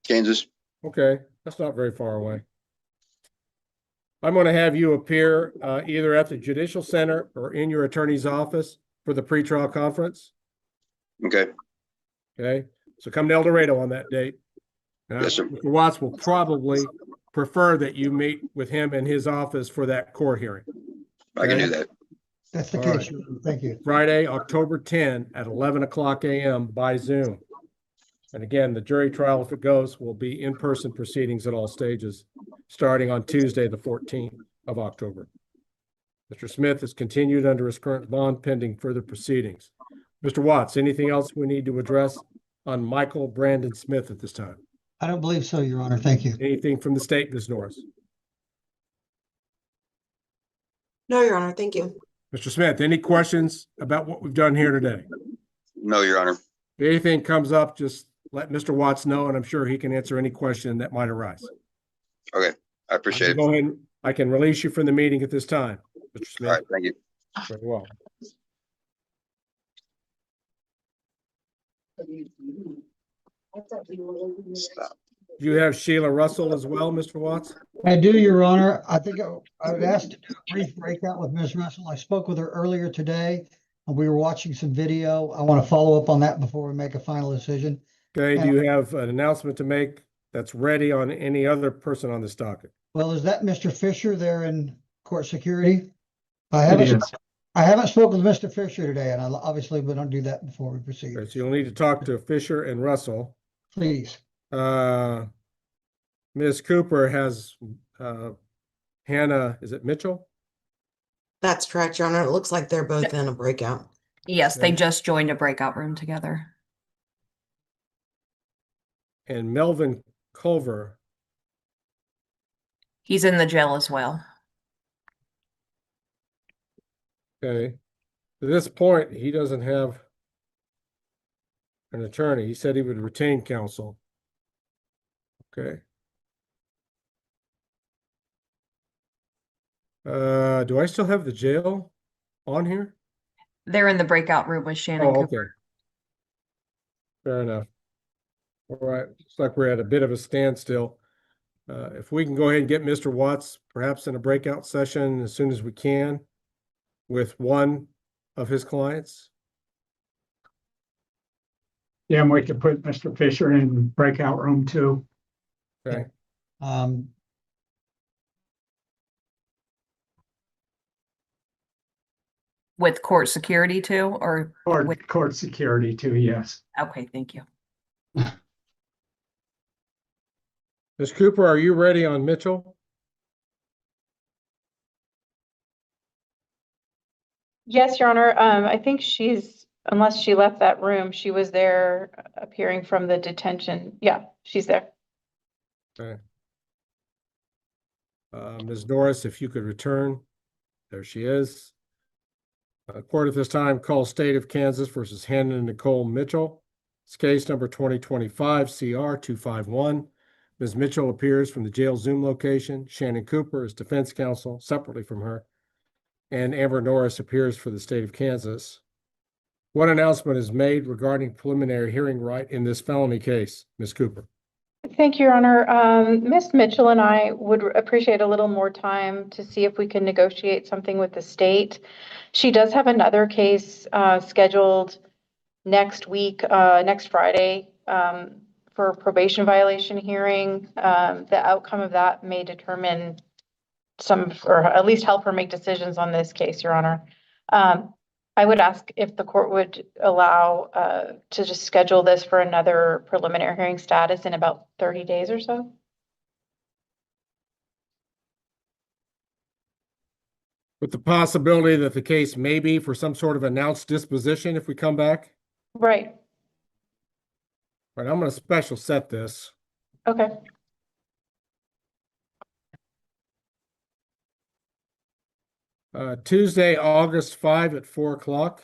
Kansas. Okay, that's not very far away. I'm going to have you appear either at the Judicial Center or in your attorney's office for the pretrial conference. Okay. Okay, so come to El Dorado on that date. Yes, sir. Mr. Watts will probably prefer that you meet with him in his office for that court hearing. I can Okay? do that. That's the All case. right. Your Honor. Thank you. Friday, October 10 at 11 o'clock a.m. by Zoom. And again, the jury trial, if it goes, will be in-person proceedings at all stages, starting on Tuesday, the 14th of October. Mr. Smith is continued under his current bond pending further proceedings. Mr. Watts, anything else we need to address on Michael Brandon Smith at this time? I don't believe so, Your Honor. Thank you. Anything from the state, Ms. Norris? No, Your Honor. Thank you. Mr. Smith, any questions about what we've done here today? No, Your Honor. If anything comes up, just let Mr. Watts know, and I'm sure he can answer any question that might arise. Okay. I appreciate it. Go ahead. I can release you from the meeting at this time, Mr. Smith. All right. Thank you. Very well. You have Sheila Russell as well, Mr. Watts? I do, Your Honor. I think I would ask to do a brief breakout with Ms. Russell. I spoke with her earlier today, and we were watching some video. I want to follow up on that before we make a final decision. Okay, And- do you have an announcement to make that's ready on any other person on this docket? Well, is that Mr. Fisher there in court security? I It haven't, is. I haven't spoken with Mr. Fisher today, and obviously we don't do that before we proceed. Okay, so you'll need to talk to Fisher and Russell. Please. Ms. Cooper has Hannah, is it Mitchell? That's correct, Your Honor. It looks like they're both in a breakout. Yes, they Okay. just joined a breakout room together. And Melvin Culver. He's in the jail as well. Okay. To this point, he doesn't have an attorney. He said he would retain counsel. Okay. Do I still have the jail on here? They're in the breakout room with Shannon Oh, Cooper. okay. Fair enough. All right, looks like we're at a bit of a standstill. If we can go ahead and get Mr. Watts perhaps in a breakout session as soon as we can with one of his clients. Yeah, and we could put Mr. Fisher in breakout room 2. Okay. With court security too, or with, Court security too, yes. okay, thank you. Ms. Cooper, are you ready on Mitchell? Yes, Your Honor. I think unless she left that room, she was there appearing from the detention. Yeah, she's there. Okay. Ms. Norris, if you could return. There she is. Court at this time calls State of Kansas versus Hannah and Nicole Mitchell. It's case number 2025 CR 251. Ms. Mitchell appears from the jail Zoom location. Shannon Cooper is defense counsel separately from her. And Amber Norris appears for the state of Kansas. What announcement is made regarding preliminary hearing right in this felony case, Ms. Cooper? Thank you, Your Honor. Ms. Mitchell and I would appreciate a little more time to see if we can negotiate something with the state. She does have another case scheduled next week, next Friday, for a probation violation hearing. The outcome of that may determine or at least help her make decisions on this case, Your Honor. I would ask if the court would allow to just schedule this for another preliminary hearing status in about 30 days or so. With the possibility that the case may be for some sort of announced disposition if we come back? Right. All right, I'm going to special set this. Okay. Tuesday, August 5 at 4 o'clock.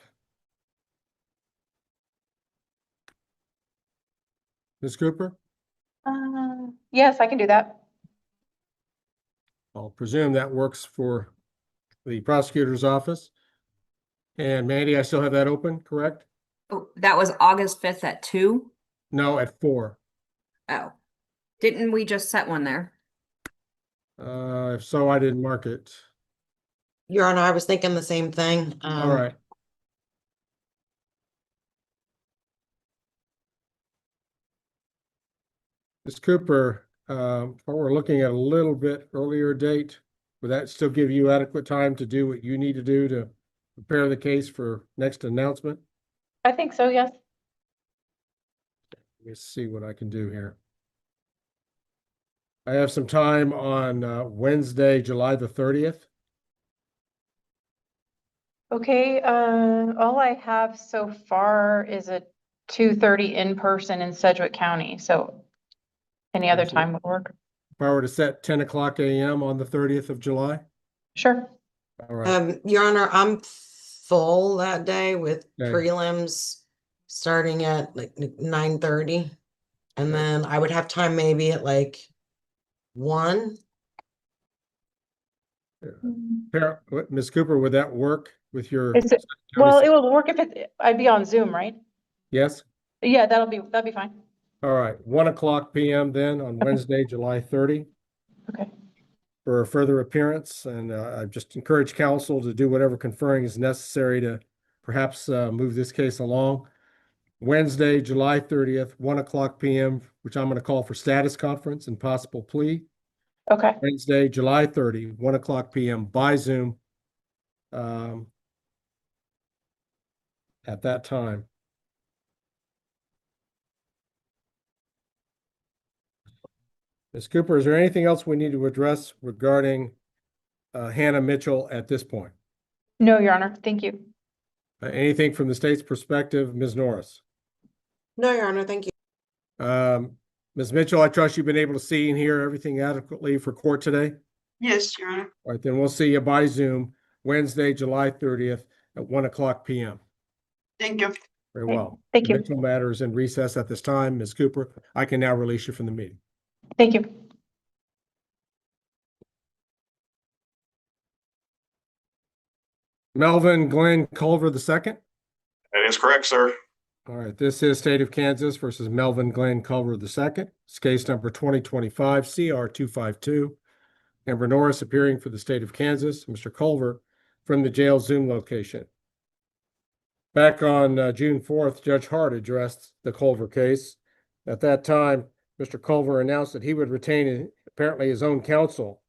Ms. Cooper? Yes, I can do that. I'll presume that works for the prosecutor's office. And Mandy, I still have that open, correct? Oh, that was August 5th at 2? No, at 4. Oh, didn't we just set one there? If so, I didn't mark it. Your Honor, I was thinking the same thing. All right. Ms. Cooper, we're looking at a little bit earlier date. Would that still give you adequate time to do what you need to do to prepare the case for next announcement? I think so, yes. Let me see what I can do here. I have some time on Wednesday, July the 30th. Okay, all I have so far is a 2:30 in person in Sedgwick County, so any other time would work. If I were to set 10 o'clock a.m. on the 30th of July? Sure. All right. Your Honor, I'm full that day with Okay. prelims starting at like 9:30. And Okay. then I would have time maybe at like 1. Ms. Cooper, would that work with your? Well, it will work if I'd be on Zoom, right? Yes? Yeah, that'd be fine. All right, 1 o'clock p.m. then on Wednesday, July 30. Okay. For a further appearance, and I just encourage counsel to do whatever conferring is necessary to perhaps move this case along. Wednesday, July 30th, 1 o'clock p.m., which I'm going to call for status conference and possible plea. Okay. Wednesday, July 30, 1 o'clock p.m. by Zoom at that time. Ms. Cooper, is there anything else we need to address regarding Hannah Mitchell at this point? No, Your Honor. Thank you. Anything from the state's perspective, Ms. Norris? No, Your Honor, thank you. Ms. Mitchell, I trust you've been able to see and hear everything adequately for court today? Yes, Your Honor. All right, then we'll see you by Zoom Wednesday, July 30th at 1 o'clock p.m. Thank you. Very well. Thank you. The Mitchell matter is in recess at this time. Ms. Cooper, I can now release you from the meeting. Thank you. Melvin Glenn Culver II. That is correct, sir. All right, this is State of Kansas versus Melvin Glenn Culver II. It's case number 2025 CR 252. Amber Norris appearing for the State of Kansas, Mr. Culver from the jail Zoom location. Back on June 4th, Judge Hart addressed the Culver case. At that time, Mr. Culver announced that he would retain apparently his own counsel,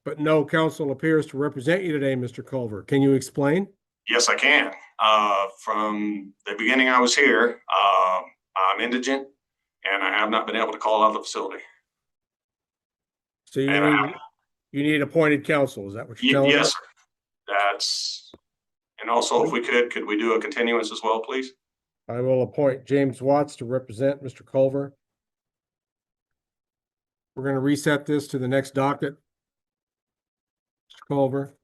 but no counsel appears to represent you today, Mr. Culver. Can you explain? Yes, I can. From the beginning I was here, I'm indigent and I have not been able to call out of the facility. So you need appointed counsel. Is that what you're telling Yes, us? sir. That's, and also if we could we do a continuance as well, please? I will appoint James Watts to represent Mr. Culver. We're going to reset this to the next docket, Mr. Culver,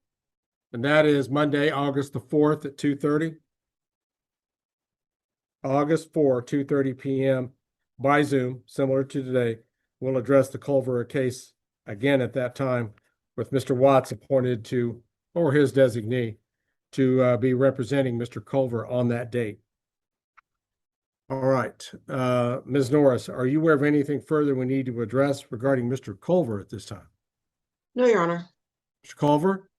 and that is Monday, August the 4th at 2:30. August 4, 2:30 p.m. by Zoom, similar to today. We'll address the Culver case again at that time with Mr. Watts appointed to, or his designee, to be representing Mr. Culver on that date. All right. Ms. Norris, are you aware of anything further we need to address regarding Mr. Culver at this time? No, Your Honor. Mr. Culver?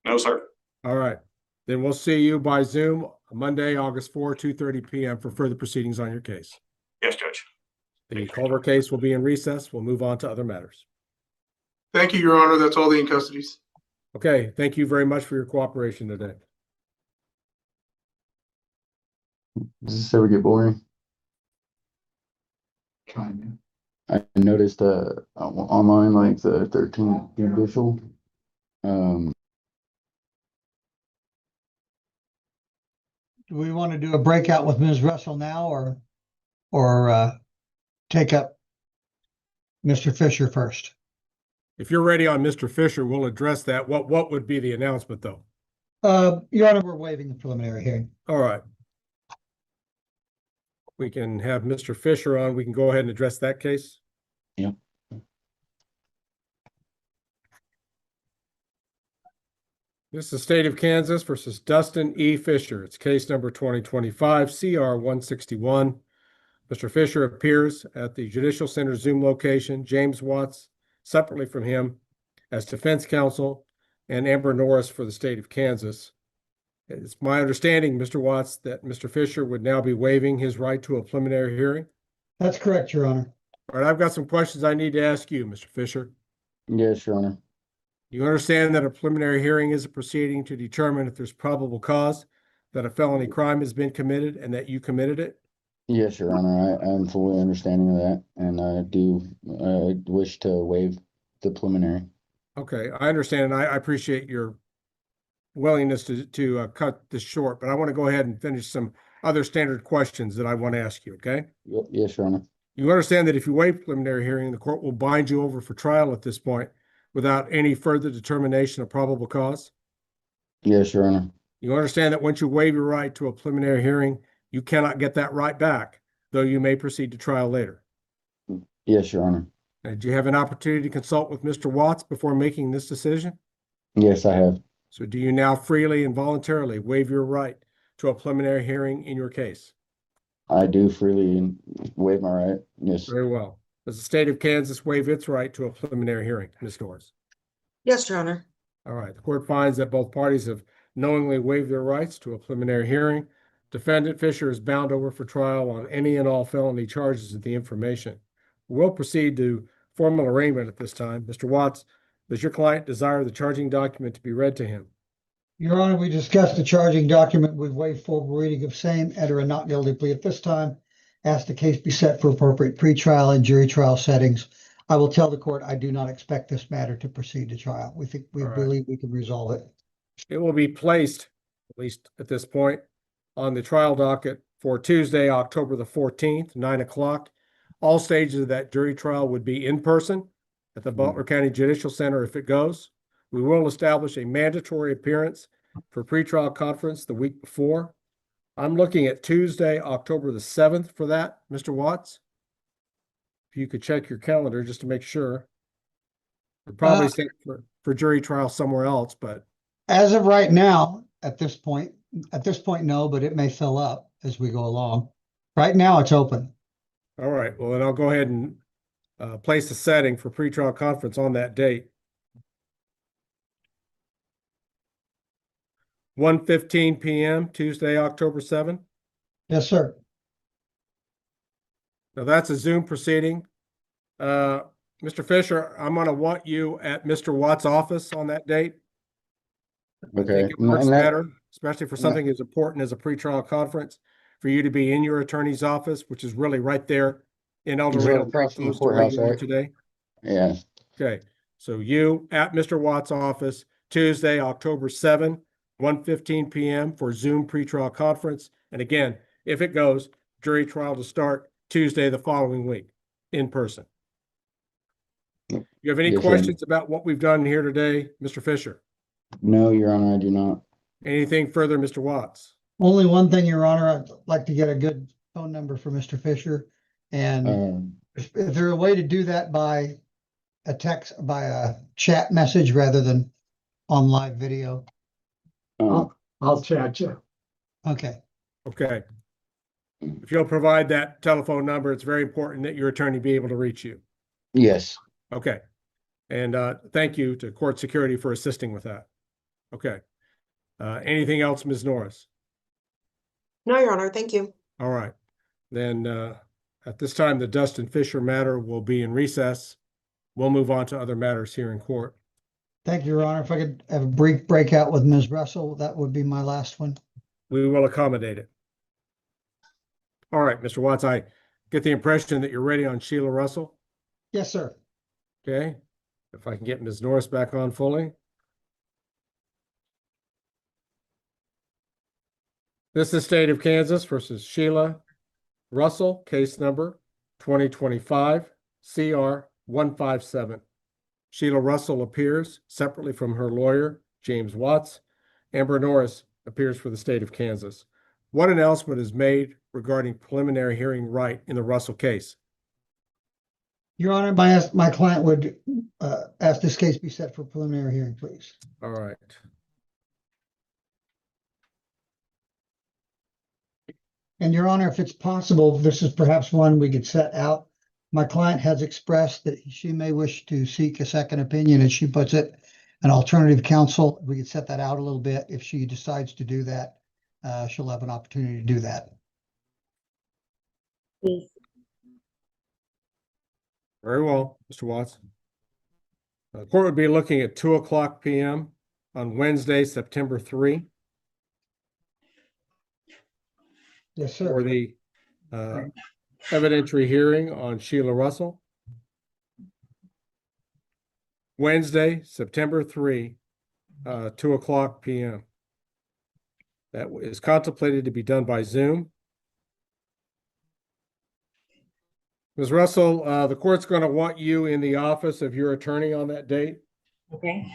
No, sir. All right. Then we'll see you by Zoom Monday, August 4, 2:30 p.m. for further proceedings on your case. Yes, Judge. The Culver case will be in recess. We'll move on to other matters. Thank you, Your Honor. That's all the in custodies. Okay. Thank you very much for your cooperation today. Does this ever get boring? I noticed online, like the 13th judicial. Do we want to do a breakout with Ms. Russell now or take up Mr. Fisher first? If you're ready on Mr. Fisher, we'll address that. What would be the announcement, though? Your Honor, we're waiving the preliminary hearing. All right. We can have Mr. Fisher on. We can go ahead and address that case. Yeah. This is State of Kansas versus Dustin E. Fisher. It's case number 2025 CR 161. Mr. Fisher appears at the Judicial Center Zoom location. James Watts, separately from him, as defense counsel, and Amber Norris for the State of Kansas. It's my understanding, Mr. Watts, that Mr. Fisher would now be waiving his right to a preliminary hearing. That's correct, Your Honor. All right, I've got some questions I need to ask you, Mr. Fisher. Yes, Your Honor. You understand that a preliminary hearing is a proceeding to determine if there's probable cause that a felony crime has been committed and that you committed it? Yes, Your Honor. I'm fully understanding of that, and I do wish to waive the preliminary. Okay, I understand, and I appreciate your willingness to cut this short, but I want to go ahead and finish some other standard questions that I want to ask you, okay? Yes, Your Honor. You understand that if you waive preliminary hearing, the court will bind you over for trial at this point without any further determination of probable cause? Yes, Your Honor. You understand that once you waive your right to a preliminary hearing, you cannot get that right back, though you may proceed to trial later? Yes, Your Honor. Did you have an opportunity to consult with Mr. Watts before making this decision? Yes, I have. So do you now freely and voluntarily waive your right to a preliminary hearing in your case? I do freely waive my right. Yes. Very well. Does the state of Kansas waive its right to a preliminary hearing, Ms. Norris? Yes, Your Honor. All right. The court finds that both parties have knowingly waived their rights to a preliminary hearing. Defendant Fisher is bound over for trial on any and all felony charges of the information. We'll proceed to formal arraignment at this time. Mr. Watts, does your client desire the charging document to be read to him? Your Honor, we discussed the charging document. We've waived formal reading of same, enter a not guilty plea at this time. Ask the case be set for appropriate pretrial and jury trial settings. I will tell the court I do not expect this matter to proceed to trial. We believe we can resolve it. It will be placed, at least at this point, on the trial docket for Tuesday, October the 14th, 9 o'clock. All stages of that jury trial would be in person at the Butler County Judicial Center if it goes. We will establish a mandatory appearance for pretrial conference the week before. I'm looking at Tuesday, October the 7th for that, Mr. Watts. If you could check your calendar just to make sure. We're probably set for jury trial somewhere else, but As of right now, at this point, no, but it may fill up as we go along. Right now, it's open. all right. Well, then I'll go ahead and place the setting for pretrial conference on that date. 1:15 p.m. Tuesday, October 7th. Yes, sir. Now that's a Zoom proceeding. Mr. Fisher, I'm going to want you at Mr. Watt's office on that date. Okay. I think it works better, especially for something as important as a pretrial conference, for you to be in your attorney's office, which is really right there in El Dorado, across from the close to where you courthouse, are right? today. Yeah. Okay, so you at Mr. Watt's office, Tuesday, October 7, 1:15 p.m. for Zoom pretrial conference. And again, if it goes, jury trial to start Tuesday the following week in person. You have any Yes, Your questions about what we've done here today, Mr. Fisher? No, Your Honor, I do not. Anything further, Mr. Watts? Only one thing, Your Honor, I'd like to get a good phone number for Mr. Fisher. And is there a way to do that by a text, by a chat message rather than on live video? I'll chat you. Okay. Okay. If you'll provide that telephone number, it's very important that your attorney be able to reach you. Yes. Okay. And thank you to court security for assisting with that. Okay. Anything else, Ms. Norris? No, Your Honor, thank you. All right. Then at this time, the Dustin Fisher matter will be in recess. We'll move on to other matters here in court. Thank you, Your Honor. If I could have a brief breakout with Ms. Russell, that would be my last one. We will accommodate it. All right, Mr. Watts, I get the impression that you're ready on Sheila Russell. Yes, sir. Okay. If I can get Ms. Norris back on fully. This is State of Kansas versus Sheila Russell, case number 2025 CR 157. Sheila Russell appears separately from her lawyer, James Watts. Amber Norris appears for the state of Kansas. What announcement is made regarding preliminary hearing right in the Russell case? Your Honor, my client would ask this case be set for preliminary hearing, please. All right. And Your Honor, if it's possible, this is perhaps one we could set out. My client has expressed that she may wish to seek a second opinion, as she puts it, an alternative counsel. We could set that out a little bit. If she decides to do that, she'll have an opportunity to do that. Please. Very well, Mr. Watts. The court would be looking at 2:00 p.m. on Wednesday, September 3, Yes, for sir. the evidentiary hearing on Sheila Russell. Wednesday, September 3, 2:00 p.m. That is contemplated to be done by Zoom. Ms. Russell, the court's going to want you in the office of your attorney on that date. Okay.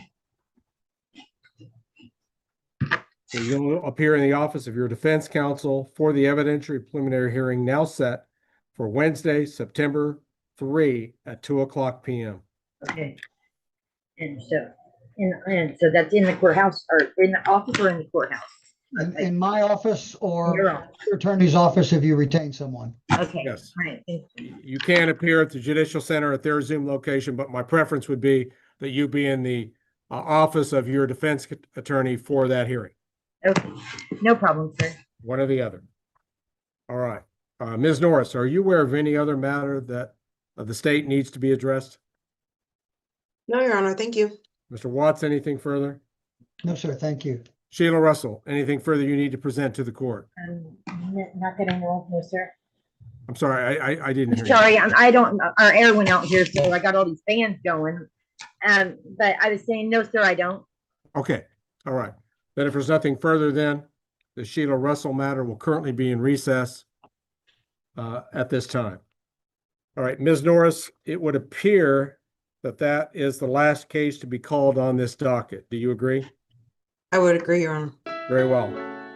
So you'll appear in the office of your defense counsel for the evidentiary preliminary hearing now set for Wednesday, September 3 at 2:00 p.m. Okay. And so that's in the courthouse or in the office or in the courthouse? In my office or Your office. your attorney's office if you retain someone. Okay. Yes. All right. Thank you. You can appear at the Judicial Center at their Zoom location, but my preference would be that you be in the office of your defense attorney for that hearing. Okay. No problem, sir. One or the other. All right. Ms. Norris, are you aware of any other matter that the state needs to be addressed? No, Your Honor, thank you. Mr. Watts, anything further? No, sir. Thank you. Sheila Russell, anything further you need to present to the court? Not that I know of, no, sir. I'm sorry, I didn't hear you. Sorry, I don't, our air went out here, so I got all these fans going. But I was saying, no, sir, I don't. Okay, all right. Then if there's nothing further, then the Sheila Russell matter will currently be in recess at this time. All right, Ms. Norris, it would appear that that is the last case to be called on this docket. Do you agree? I would agree, Your Honor. Very well.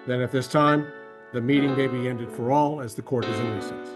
Then at this time, the meeting may be ended for all as the court is in recess.